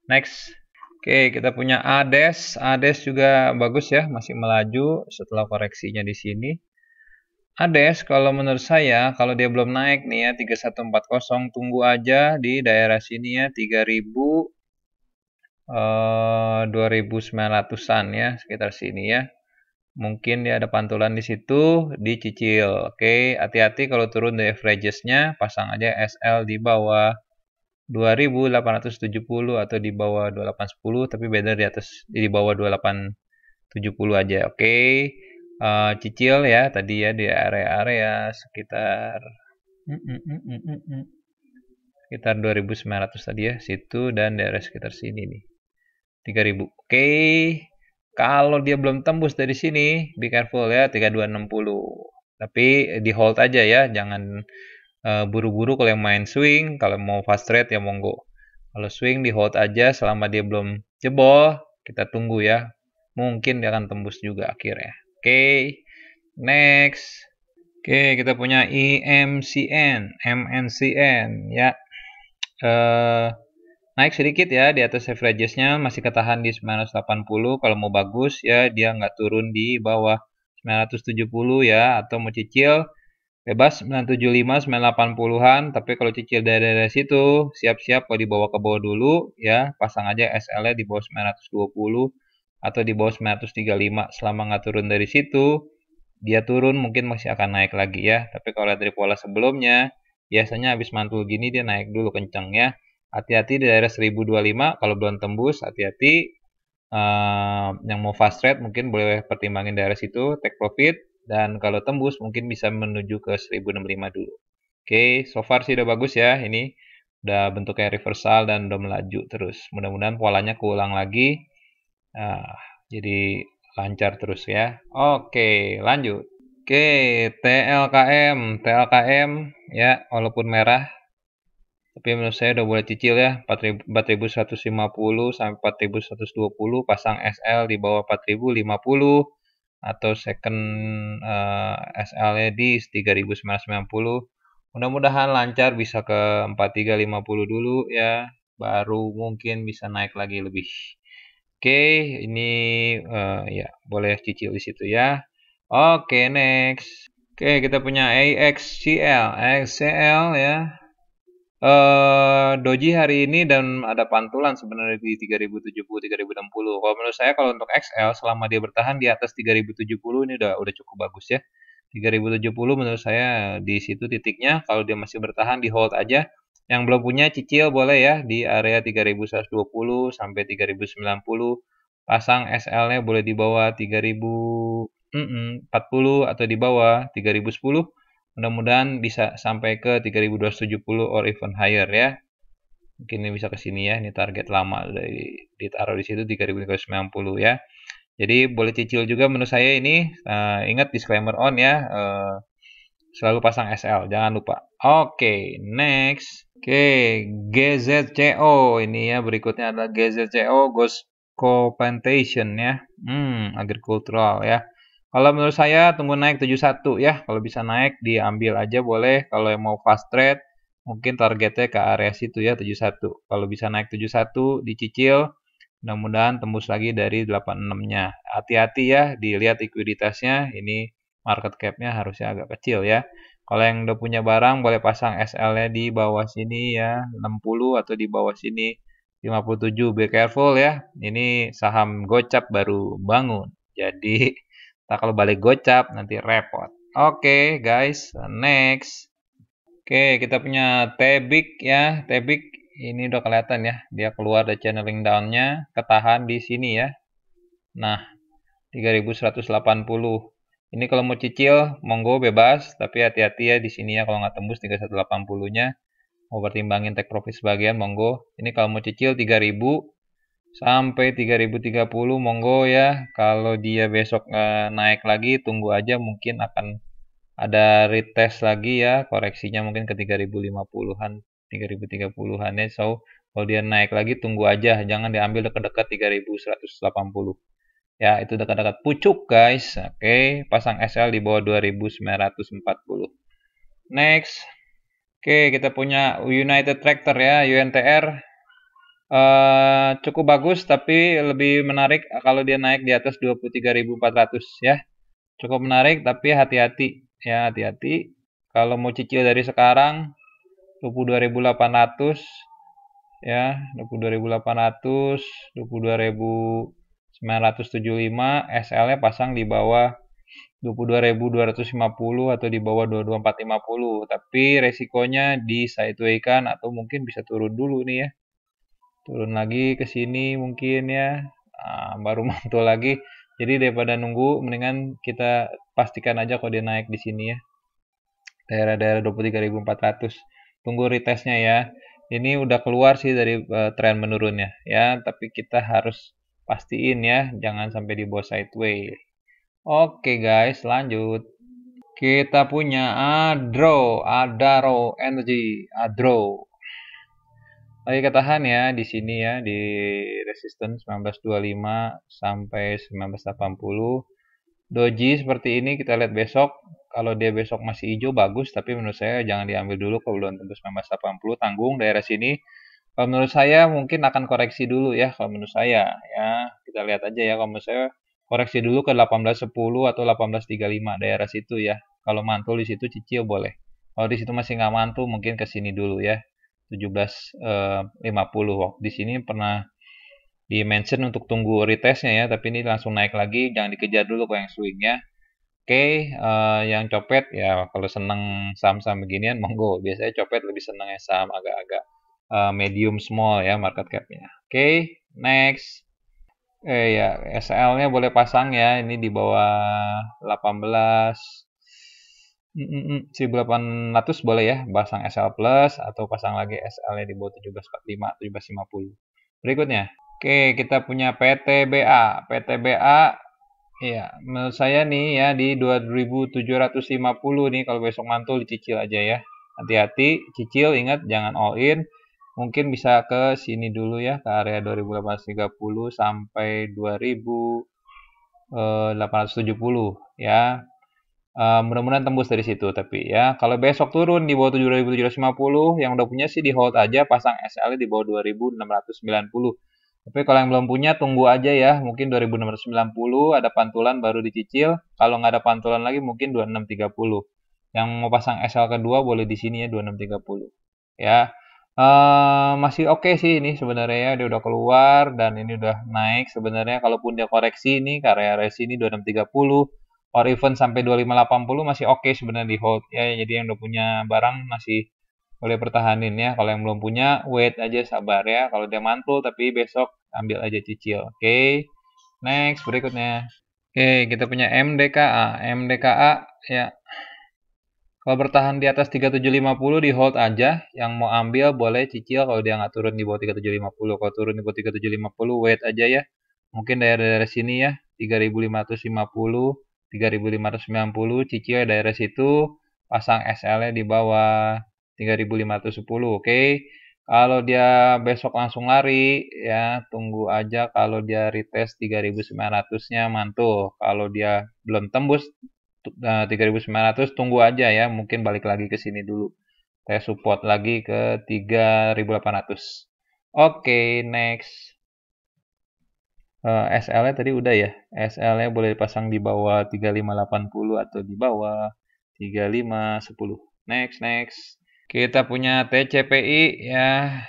Next. Oke, kita punya ADES. ADES juga bagus ya, masih melaju setelah koreksinya di sini. ADES kalau menurut saya kalau dia belum naik nih ya 3140, tunggu aja di daerah sini ya 3000 2900-an ya, sekitar sini ya. Mungkin dia ada pantulan di situ, dicicil. Oke, hati-hati kalau turun dari averages-nya, pasang aja SL di bawah 2870 atau di bawah 2810, tapi beda di atas di bawah 2870 aja. Oke. Cicil ya tadi ya di area-area sekitar 2900 tadi ya, situ, dan daerah sekitar sini nih 3000. Oke. Kalau dia belum tembus dari sini, be careful ya 3260. Tapi di hold aja ya, jangan buru-buru kalau yang main swing. Kalau mau fast trade ya monggo. Kalau swing di hold aja selama dia belum jebol, kita tunggu ya. Mungkin dia akan tembus juga akhirnya. Oke. Next. Oke, kita punya MNCN ya. Naik sedikit ya di atas averages-nya, masih ketahan di 980. Kalau mau bagus ya dia nggak turun di bawah 970 ya, atau mau cicil bebas 975, 980-an, tapi kalau cicil dari situ siap-siap kalau dibawa ke bawah dulu ya, pasang aja SL-nya di bawah 920 atau di bawah 935. Selama nggak turun dari situ, dia turun mungkin masih akan naik lagi ya. Tapi kalau dari pola sebelumnya, biasanya habis mantul gini dia naik dulu kenceng ya. Hati-hati di daerah 1025 kalau belum tembus, hati-hati. Yang mau fast trade mungkin boleh pertimbangin daerah situ, take profit, dan kalau tembus mungkin bisa menuju ke 1065 dulu. Oke, so far sih udah bagus ya ini. Udah bentuknya reversal dan udah melaju terus. Mudah-mudahan polanya keulang lagi. Nah, jadi lancar terus ya. Oke, lanjut. Oke, TLKM ya, walaupun merah, tapi menurut saya udah boleh cicil ya. 4.150 sampai 4.120, pasang SL di bawah 4.050 atau second SL-nya di 3.990. Mudah-mudahan lancar bisa ke 4.350 dulu ya, baru mungkin bisa naik lagi lebih. Oke, ini ya boleh cicil di situ ya. Oke, next. Oke, kita punya AXCL ya. Doji hari ini dan ada pantulan sebenarnya di 3070, 3060. Kalau menurut saya kalau untuk XL selama dia bertahan di atas 3070 ini udah cukup bagus ya. 3070 menurut saya di situ titiknya, kalau dia masih bertahan di hold aja. Yang belum punya cicil boleh ya di area 3120 sampai 3090. Pasang SL-nya boleh di bawah 3040 atau di bawah 3010. Mudah-mudahan bisa sampai ke 3270 or even higher ya. Mungkin ini bisa ke sini ya. Ini target lama dari ditaruh di situ 3390 ya. Jadi boleh cicil juga menurut saya ini. Ingat disclaimer on ya. Selalu pasang SL, jangan lupa. Oke, next. Oke, GZCO ini ya, berikutnya adalah GZCO Ghost Compensation ya. Agricultural ya. Kalau menurut saya tunggu naik 71 ya. Kalau bisa naik diambil aja boleh. Kalau yang mau fast trade mungkin targetnya ke area situ ya 71. Kalau bisa naik 71 dicicil, mudah-mudahan tembus lagi dari 86-nya. Hati-hati ya, dilihat likuiditasnya. Ini market cap-nya harusnya agak kecil ya. Kalau yang udah punya barang boleh pasang SL-nya di bawah sini ya, 60 atau di bawah sini 57. Be careful ya. Ini saham gocap baru bangun. Jadi tak kalau balik gocap nanti repot. Oke, guys, next. Oke, kita punya Tebik ya. Tebik ini udah kelihatan ya. Dia keluar dari channeling down-nya, ketahan di sini ya. Nah, 3180. Ini kalau mau cicil, monggo bebas, tapi hati-hati ya di sini ya kalau nggak tembus 3180-nya. Mau pertimbangin take profit sebagian, monggo. Ini kalau mau cicil 3000 sampai 3030, monggo ya. Kalau dia besok naik lagi, tunggu aja, mungkin akan ada retest lagi ya, koreksinya mungkin ke 3050-an, 3030-an ya. So, kalau dia naik lagi tunggu aja, jangan diambil dekat-dekat 3180. Ya, itu dekat-dekat pucuk, guys. Oke, pasang SL di bawah 2940. Next. Oke, kita punya United Tractor ya, UNTR. Cukup bagus, tapi lebih menarik kalau dia naik di atas 23.400 ya. Cukup menarik, tapi hati-hati. Ya, hati-hati. Kalau mau cicil dari sekarang, 22.800 ya, 22.800, 22.975, SL-nya pasang di bawah 22.250 atau di bawah 22.450. Tapi resikonya di sideway kan, atau mungkin bisa turun dulu nih ya. Turun lagi ke sini mungkin ya. Baru mantul lagi. Jadi daripada nunggu, mendingan kita pastikan aja kalau dia naik di sini ya. Daerah-daerah 23.400. Tunggu retestnya ya. Ini udah keluar sih dari tren menurunnya ya, tapi kita harus pastiin ya, jangan sampai di bawah sideway. Oke guys, lanjut. Kita punya Adaro Energy, Adro. Lagi ketahan ya di sini ya, di resistance 1925 sampai 1980. Doji seperti ini kita lihat besok. Kalau dia besok masih hijau bagus, tapi menurut saya jangan diambil dulu kalau belum tembus 1980, tanggung daerah sini. Kalau menurut saya mungkin akan koreksi dulu ya, kalau menurut saya ya. Kita lihat aja ya, kalau menurut saya koreksi dulu ke 1810 atau 1835 daerah situ ya. Kalau mantul di situ cicil boleh. Kalau di situ masih nggak mantul mungkin ke sini dulu ya. 1750. Di sini pernah di mention untuk tunggu retestnya ya, tapi ini langsung naik lagi, jangan dikejar dulu kalau yang swingnya. Oke, yang copet ya kalau seneng saham-saham beginian monggo. Biasanya copet lebih seneng yang saham agak-agak medium small ya market capnya. Oke, next. Ya SL-nya boleh pasang ya, ini di bawah 18. 1800 boleh ya, pasang SL plus atau pasang lagi SL-nya di bawah 1745, 1750. Berikutnya. Oke, kita punya PTBA. PTBA, ya, menurut saya nih ya di 2750 nih kalau besok mantul dicicil aja ya. Hati-hati, cicil ingat jangan all in. Mungkin bisa ke sini dulu ya, ke area 2830 sampai 2870 ya. Mudah-mudahan tembus dari situ tapi ya. Kalau besok turun di bawah 7750 yang udah punya sih di hold aja, pasang SL di bawah 2690. Tapi kalau yang belum punya tunggu aja ya, mungkin 2690 ada pantulan baru dicicil. Kalau nggak ada pantulan lagi mungkin 2630. Yang mau pasang SL kedua boleh di sini ya 2630. Ya. Masih oke sih ini sebenarnya ya, dia udah keluar dan ini udah naik sebenarnya. Kalaupun dia koreksi ini ke area sini 2630 or even sampai 2580 masih oke sebenarnya di hold ya. Jadi yang udah punya barang masih boleh pertahanin ya. Kalau yang belum punya wait aja sabar ya. Kalau dia mantul tapi besok ambil aja cicil. Oke. Next berikutnya. Oke, kita punya MDKA. MDKA ya. Kalau bertahan di atas 3750 di hold aja. Yang mau ambil boleh cicil kalau dia nggak turun di bawah 3750. Kalau turun di bawah 3750 wait aja ya. Mungkin daerah-daerah sini ya 3550, 3590 cicil daerah situ, pasang SL-nya di bawah 3510. Oke. Kalau dia besok langsung lari ya tunggu aja kalau dia retest 3900-nya mantul. Kalau dia belum tembus 3900 tunggu aja ya, mungkin balik lagi ke sini dulu. Saya support lagi ke 3800. Oke, next. SL-nya tadi udah ya. SL-nya boleh dipasang di bawah 3580 atau di bawah 3510. Next, next. Kita punya TCPI ya.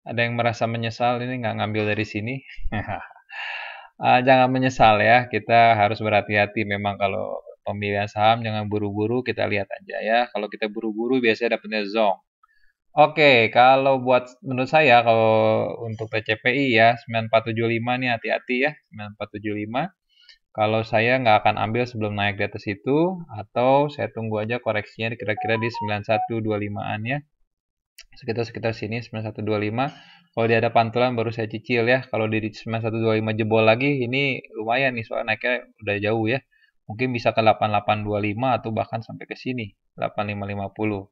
Ada yang merasa menyesal ini nggak ngambil dari sini. Jangan menyesal ya. Kita harus berhati-hati memang kalau pemilihan saham jangan buru-buru, kita lihat aja ya. Kalau kita buru-buru biasanya dapetnya zonk. Oke, kalau buat menurut saya kalau untuk TCPI ya 9475 nih hati-hati ya 9475. Kalau saya nggak akan ambil sebelum naik di atas itu atau saya tunggu aja koreksinya kira-kira di 9125-an ya. Sekitar sini 9125. Kalau dia ada pantulan baru saya cicil ya. Kalau di 9125 jebol lagi ini lumayan nih soal naiknya udah jauh ya. Mungkin bisa ke 8825 atau bahkan sampai ke sini 8550.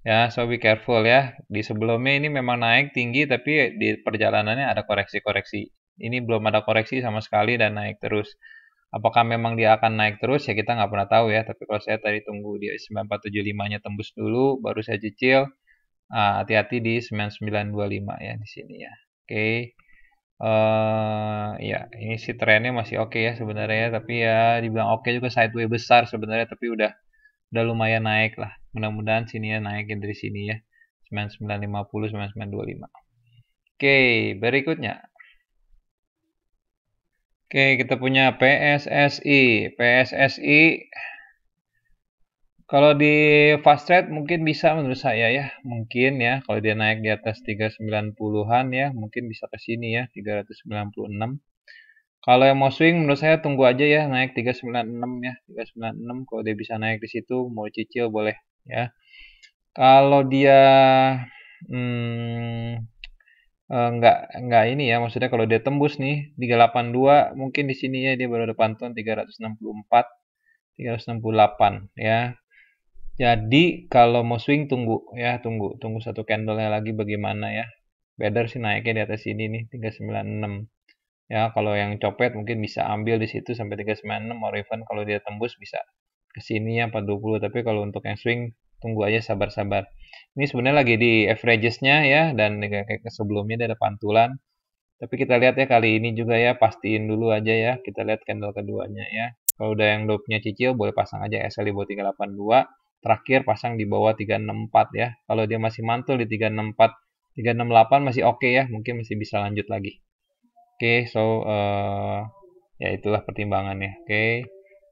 Ya, so be careful ya. Di sebelumnya ini memang naik tinggi, tapi di perjalanannya ada koreksi-koreksi. Ini belum ada koreksi sama sekali dan naik terus. Apakah memang dia akan naik terus? Ya kita nggak pernah tahu ya. Tapi kalau saya tadi tunggu di 9475-nya tembus dulu, baru saya cicil. Hati-hati di 9925 ya di sini ya. Oke. Ya, ini sih trennya masih oke ya sebenarnya ya. Tapi ya dibilang oke juga sideways besar sebenarnya. Tapi udah lumayan naik lah. Mudah-mudahan sini ya naikin dari sini ya. 9950, 9925. Oke, berikutnya. Oke, kita punya PSSI. PSSI kalau di fast trade mungkin bisa menurut saya ya. Mungkin ya kalau dia naik di atas 390-an ya, mungkin bisa ke sini ya, 396. Kalau yang mau swing menurut saya tunggu aja ya naik 396 ya, 396 kalau dia bisa naik di situ mau cicil boleh ya. Kalau dia hmm, nggak ini ya, maksudnya kalau dia tembus nih 382 mungkin di sini ya dia baru ada pantun 364, 368 ya. Jadi kalau mau swing tunggu ya, tunggu satu candle-nya lagi bagaimana ya. Better sih naiknya di atas ini nih 396. Ya, kalau yang copet mungkin bisa ambil di situ sampai 396, or even kalau dia tembus bisa ke sini ya 420. Tapi kalau untuk yang swing tunggu aja sabar-sabar. Ini sebenarnya lagi di averages-nya ya, dan kayak ke sebelumnya dia ada pantulan. Tapi kita lihat ya kali ini juga ya, pastiin dulu aja ya. Kita lihat candle keduanya ya. Kalau udah yang dopnya cicil boleh pasang aja SL di bawah 382. Terakhir pasang di bawah 364 ya. Kalau dia masih mantul di 364, 368 masih oke ya. Mungkin masih bisa lanjut lagi. Oke, so ya itulah pertimbangannya.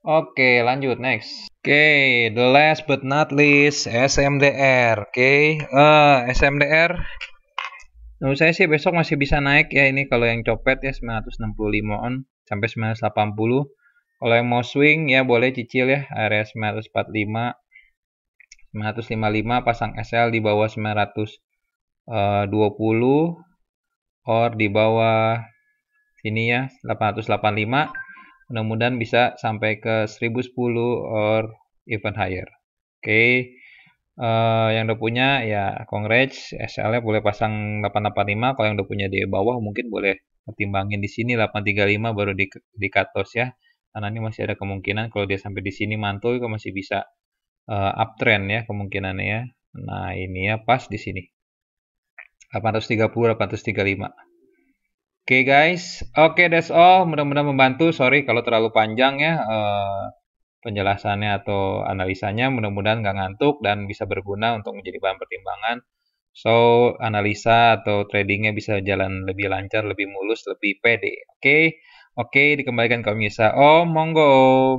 Oke, lanjut next. Oke, the last but not least SMDR. SMDR. Menurut saya sih besok masih bisa naik ya, ini kalau yang copet ya 965 on sampai 980. Kalau yang mau swing ya boleh cicil ya area 945, 955 pasang SL di bawah 920 or di bawah sini ya 885. Mudah-mudahan bisa sampai ke 1010 or even higher. Yang udah punya ya congrats, SL-nya boleh pasang 885. Kalau yang udah punya di bawah mungkin boleh pertimbangin di sini 835 baru di cut loss ya. Karena ini masih ada kemungkinan kalau dia sampai di sini mantul itu masih bisa uptrend ya kemungkinannya ya. Nah, ini ya pas di sini. 830, 835. Oke guys, that's all. Mudah-mudahan membantu. Sorry kalau terlalu panjang ya penjelasannya atau analisanya. Mudah-mudahan nggak ngantuk dan bisa berguna untuk menjadi bahan pertimbangan. So, analisa atau tradingnya bisa jalan lebih lancar, lebih mulus, lebih pede. Oke, dikembalikan ke Misa. Oh, monggo.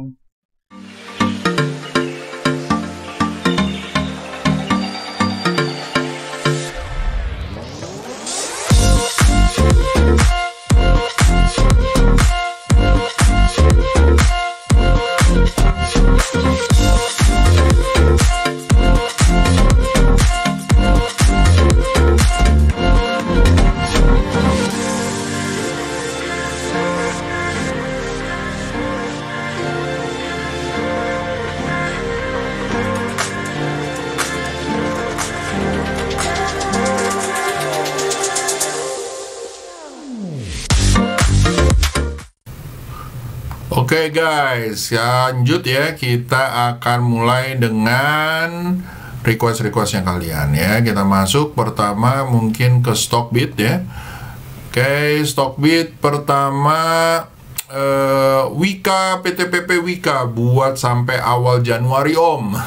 Oke guys, lanjut ya, kita akan mulai dengan request-requestnya kalian ya. Kita masuk pertama mungkin ke Stockbit ya. Oke, Stockbit pertama Wika, PTPP Wika buat sampai awal Januari Om.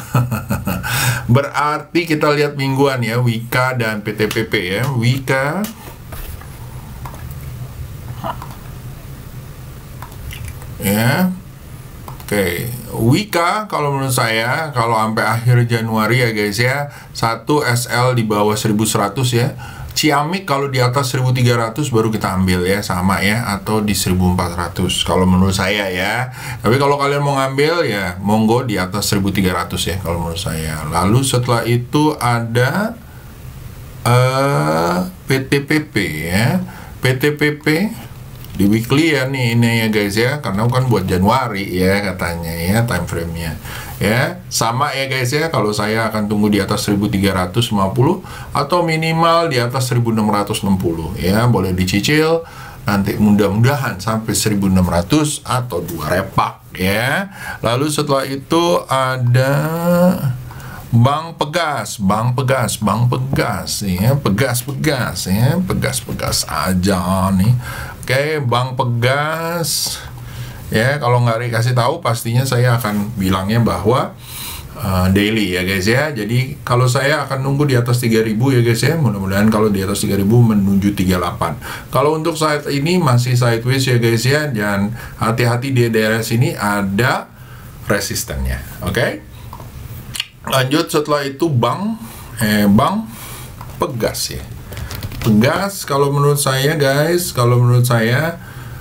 Berarti kita lihat mingguan ya, Wika dan PTPP ya. Wika ya. Oke, Wika kalau menurut saya kalau sampai akhir Januari ya guys ya, 1 SL di bawah 1100 ya. Ciamik kalau di atas 1300 baru kita ambil ya, sama ya, atau di 1400 kalau menurut saya ya. Tapi kalau kalian mau ngambil ya monggo di atas 1300 ya kalau menurut saya. Lalu setelah itu ada PTPP ya. PTPP di weekly ya nih ini ya guys ya, karena kan buat Januari ya katanya ya time frame-nya ya. Sama ya guys ya, kalau saya akan tunggu di atas 1350 atau minimal di atas 1660 ya, boleh dicicil nanti mudah-mudahan sampai 1600 atau 2 repak ya. Lalu setelah itu ada Bank Pegas ya, pegas aja nih. Oke, Bank Pegas ya, kalau nggak dikasih tahu pastinya saya akan bilangnya bahwa daily ya guys ya. Jadi kalau saya akan nunggu di atas 3000 ya guys ya, mudah-mudahan kalau di atas 3000 menuju 38. Kalau untuk saat ini masih sideways ya guys ya, dan hati-hati di daerah sini ada resistennya. Oke. Lanjut setelah itu Bank Pegas ya. Pegas kalau menurut saya guys,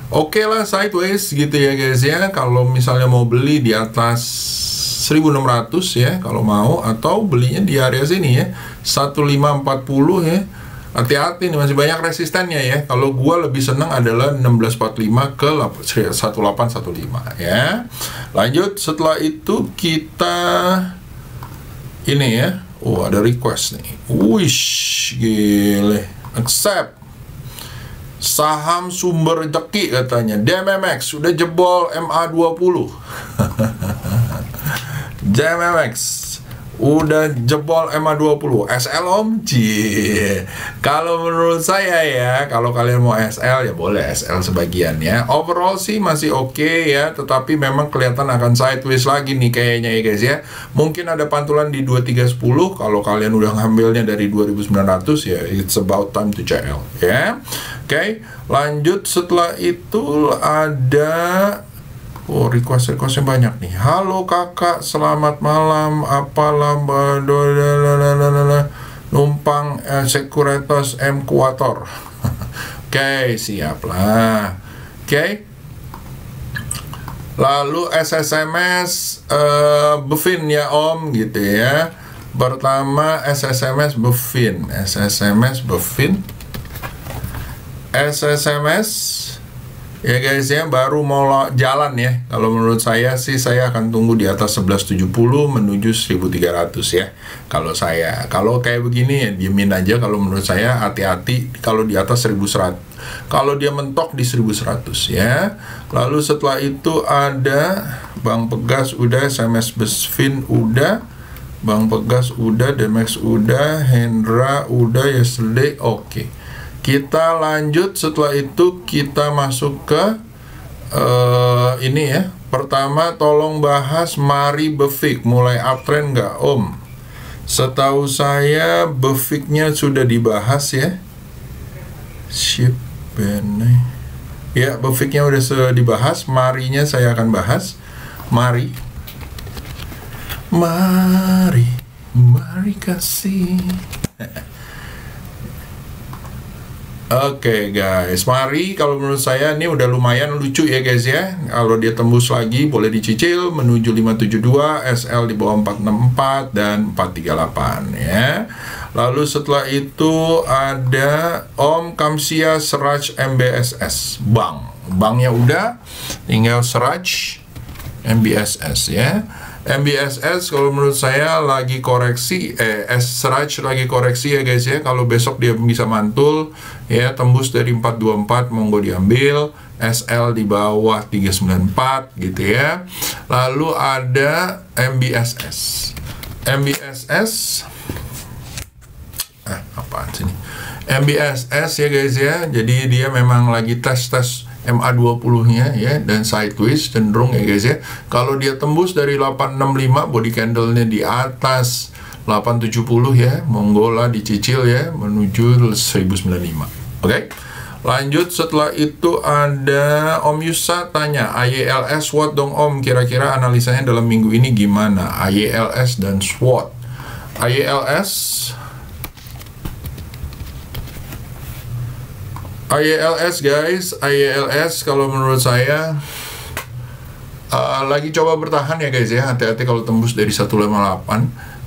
oke lah sideways gitu ya guys ya. Kalau misalnya mau beli di atas 1600 ya kalau mau, atau belinya di area sini ya 1540 ya. Hati-hati nih, masih banyak resistennya ya. Kalau gua lebih senang adalah 1645 ke 1815 ya. Lanjut setelah itu kita ini ya. Ada request nih. Wish, gile. Accept. Saham sumber rezeki katanya. DMMX sudah jebol MA20. DMMX udah jebol MA20. SL om? Cie. Kalau menurut saya ya, kalau kalian mau SL ya boleh SL sebagian ya. Overall sih masih oke ya, tetapi memang kelihatan akan sideways lagi nih kayaknya ya guys ya. Mungkin ada pantulan di 2310. Kalau kalian udah ngambilnya dari 2900 ya, it's about time to CL ya. Oke, lanjut setelah itu ada request-requestnya banyak nih. Halo kakak, selamat malam. Apalah numpang Sekuritas M Kuator. Oke, siap lah. Oke. Lalu SSMS Bevin ya om gitu ya. Pertama SSMS Bevin. SSMS Bevin. SSMS ya guys ya, baru mau jalan ya. Kalau menurut saya sih, saya akan tunggu di atas 1170 menuju 1300 ya. Kalau saya, kalau kayak begini ya diemin aja. Kalau menurut saya hati-hati kalau di atas 1100. Kalau dia mentok di 1100 ya. Lalu setelah itu ada Bang Pegas udah, SMS Besvin udah, Bang Pegas udah, Demex udah, Hendra udah, yesterday oke. Kita lanjut, setelah itu kita masuk ke ini ya. Pertama tolong bahas Mari Befik, mulai uptrend nggak om? Setahu saya Befiknya sudah dibahas ya. Ship Bene. Ya, Befiknya udah dibahas. Marinya saya akan bahas. Mari kasih. Oke guys, Mari kalau menurut saya ini udah lumayan lucu ya guys ya. Kalau dia tembus lagi boleh dicicil menuju 572, SL di bawah 464 dan 438 ya. Lalu setelah itu ada Om Kamsia Seraj MBSS Banknya udah, tinggal Seraj MBSS ya. MBSS kalau menurut saya lagi koreksi, Seraj lagi koreksi ya guys ya. Kalau besok dia bisa mantul ya, tembus dari 424 monggo diambil, SL di bawah 394 gitu ya. Lalu ada MBSS apaan sih ini? MBSS ya guys ya. Jadi dia memang lagi tes MA20-nya ya, dan sideways cenderung ya guys ya. Kalau dia tembus dari 865 body candle-nya di atas 870 ya, monggo lah dicicil ya menuju 1095. Oke. Lanjut setelah itu ada Om Yusa tanya AYLS SWOT dong om, kira-kira analisanya dalam minggu ini gimana? AYLS dan SWOT. AYLS guys, AYLS kalau menurut saya lagi coba bertahan ya guys ya. Hati-hati kalau tembus dari 158.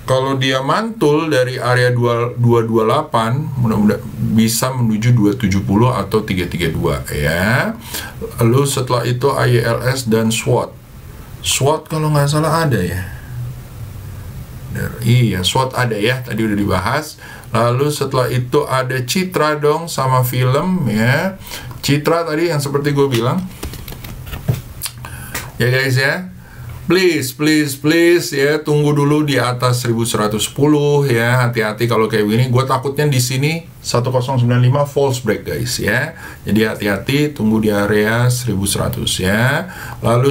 Kalau dia mantul dari area 228, mudah-mudahan bisa menuju 270 atau 332 ya. Lalu setelah itu AYLS dan SWOT. SWOT kalau nggak salah ada ya. Iya, SWOT ada ya, tadi udah dibahas. Lalu setelah itu ada Citra dong sama film ya. Citra tadi yang seperti gue bilang ya guys ya, please ya, tunggu dulu di atas 1110 ya. Hati-hati kalau kayak begini, gue takutnya di sini 1095 false break guys ya. Jadi hati-hati, tunggu di area 1100 ya. Lalu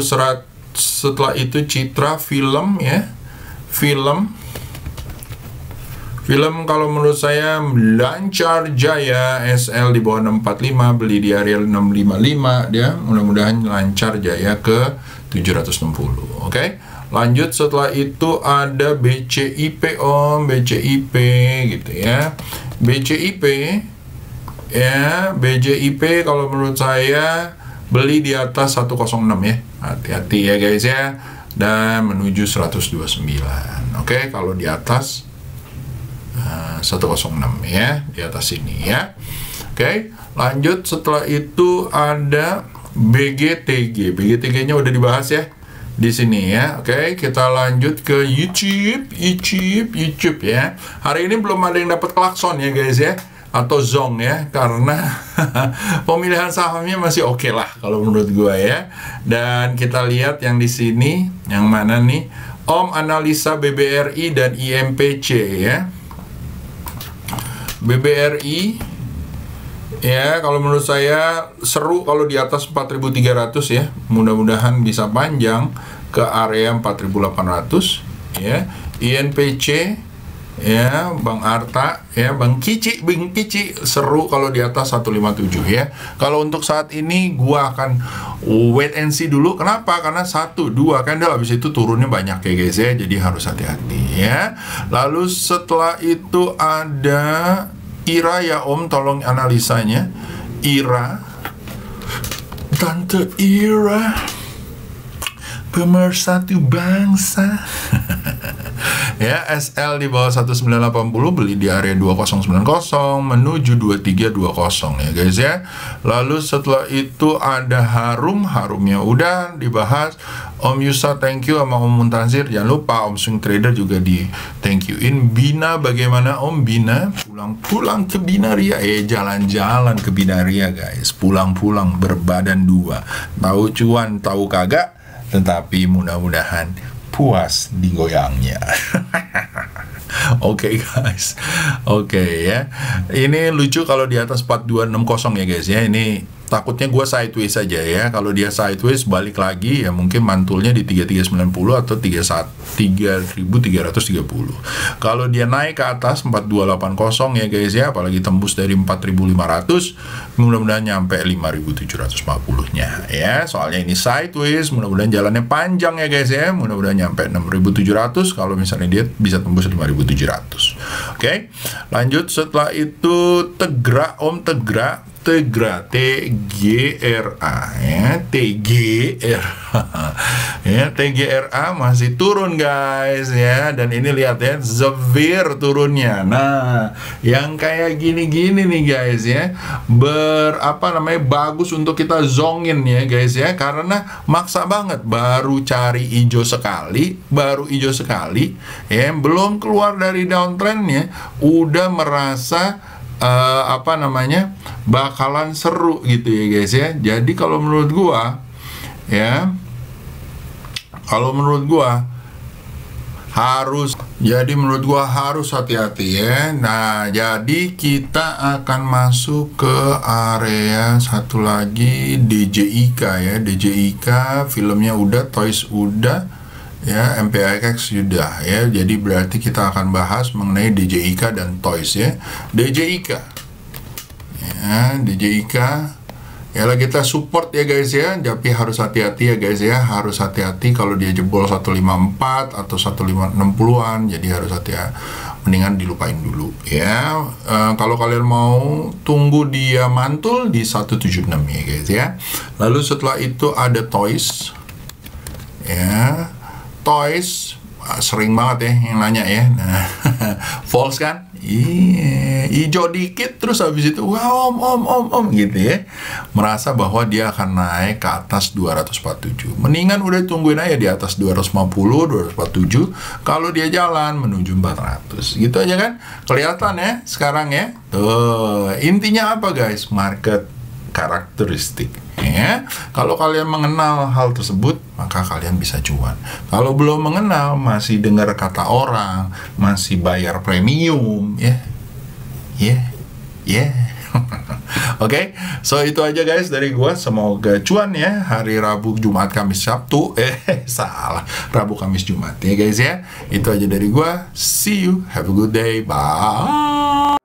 setelah itu Citra film ya. Film kalau menurut saya lancar jaya, SL di bawah 645, beli di area 655 dia, mudah-mudahan lancar jaya ke 760. Oke. Lanjut setelah itu ada BCIP om, BCIP gitu ya. BCIP kalau menurut saya beli di atas 106 ya. Hati-hati ya guys ya. Dan menuju 129. Oke, kalau di atas 106 ya, di atas ini ya. Oke, lanjut setelah itu ada BGTG-nya udah dibahas ya di sini ya. Oke, kita lanjut ke YouTube ya. Hari ini belum ada yang dapat klakson ya guys ya. atau zong ya, karena pemilihan sahamnya masih oke lah kalau menurut gua ya. Dan kita lihat yang di sini, yang mana nih? Om analisa BBRI dan IMPC ya. BBRI ya, kalau menurut saya seru kalau di atas 4.300 ya. Mudah-mudahan bisa panjang ke area 4.800 ya. INPC ya, Bang Arta ya, Bang Kici seru kalau di atas 157 ya. Kalau untuk saat ini gua akan wait and see dulu. Kenapa? Karena 1-2 candle habis itu turunnya banyak ya guys ya, jadi harus hati-hati ya. Lalu setelah itu ada IRA ya Om, tolong analisanya. IRA, Tante IRA, pemersatu bangsa. Ya, SL di bawah 1980, beli di area 2090 menuju 2320 ya guys ya. Lalu setelah itu ada Harumnya udah dibahas. Om Yusa thank you, sama Om Muntansir jangan lupa. Om Swing Trader juga di thank you-in. Bina bagaimana Om Bina? Pulang ke Binaria, jalan-jalan ke Binaria guys. Pulang berbadan dua. Tahu cuan tahu kagak, tetapi mudah-mudahan puas digoyangnya. Oke guys, oke ya. Ini lucu kalau di atas 4260 ya guys ya. Ini takutnya gue sideways saja ya. Kalau dia sideways balik lagi ya mungkin mantulnya di 3390 atau 3330. Kalau dia naik ke atas 4280 ya guys ya, apalagi tembus dari 4500, mudah-mudahan nyampe 5740 nya ya. Soalnya ini sideways, mudah-mudahan jalannya panjang ya guys ya. Mudah-mudahan nyampe 6700 kalau misalnya dia bisa tembus 5700. Oke. Lanjut setelah itu Tegra Om, Tegra TGRA ya, TGRA masih turun guys ya. Dan ini lihat ya, severe turunnya. Nah, yang kayak gini-gini nih guys ya, bagus untuk kita zongin ya guys ya, karena maksa banget, baru cari hijau sekali ya, belum keluar dari downtrendnya udah merasa bakalan seru gitu ya guys ya. Jadi kalau menurut gua harus hati-hati ya. Nah, jadi kita akan masuk ke area satu lagi, DJIK ya. DJIK filmnya udah, Toys udah ya, MPIX sudah ya. Jadi berarti kita akan bahas mengenai DJIK dan Toys ya. DJIK ya lah, kita support ya guys ya, tapi harus hati-hati ya guys ya, harus hati-hati kalau dia jebol 154 atau 1560-an, jadi harus hati-hati, mendingan dilupain dulu ya. Kalau kalian mau tunggu dia mantul di 176 ya guys ya. Lalu setelah itu ada Toys ya. Toys sering banget ya yang nanya ya. Nah, false kan? Iya, hijau dikit terus habis itu wah om gitu ya. Merasa bahwa dia akan naik ke atas 247. Mendingan udah tungguin aja di atas 250, 247. Kalau dia jalan menuju 400. Gitu aja kan? Kelihatan ya sekarang ya. Tuh, intinya apa guys? Market karakteristik. Ya, kalau kalian mengenal hal tersebut, maka kalian bisa cuan. Kalau belum mengenal, masih dengar kata orang, masih bayar premium, Oke, so itu aja guys dari gua. Semoga cuan ya hari Rabu, Jumat, Kamis, Sabtu. Salah, Rabu, Kamis, Jumat ya guys ya. Itu aja dari gua. See you, have a good day, bye.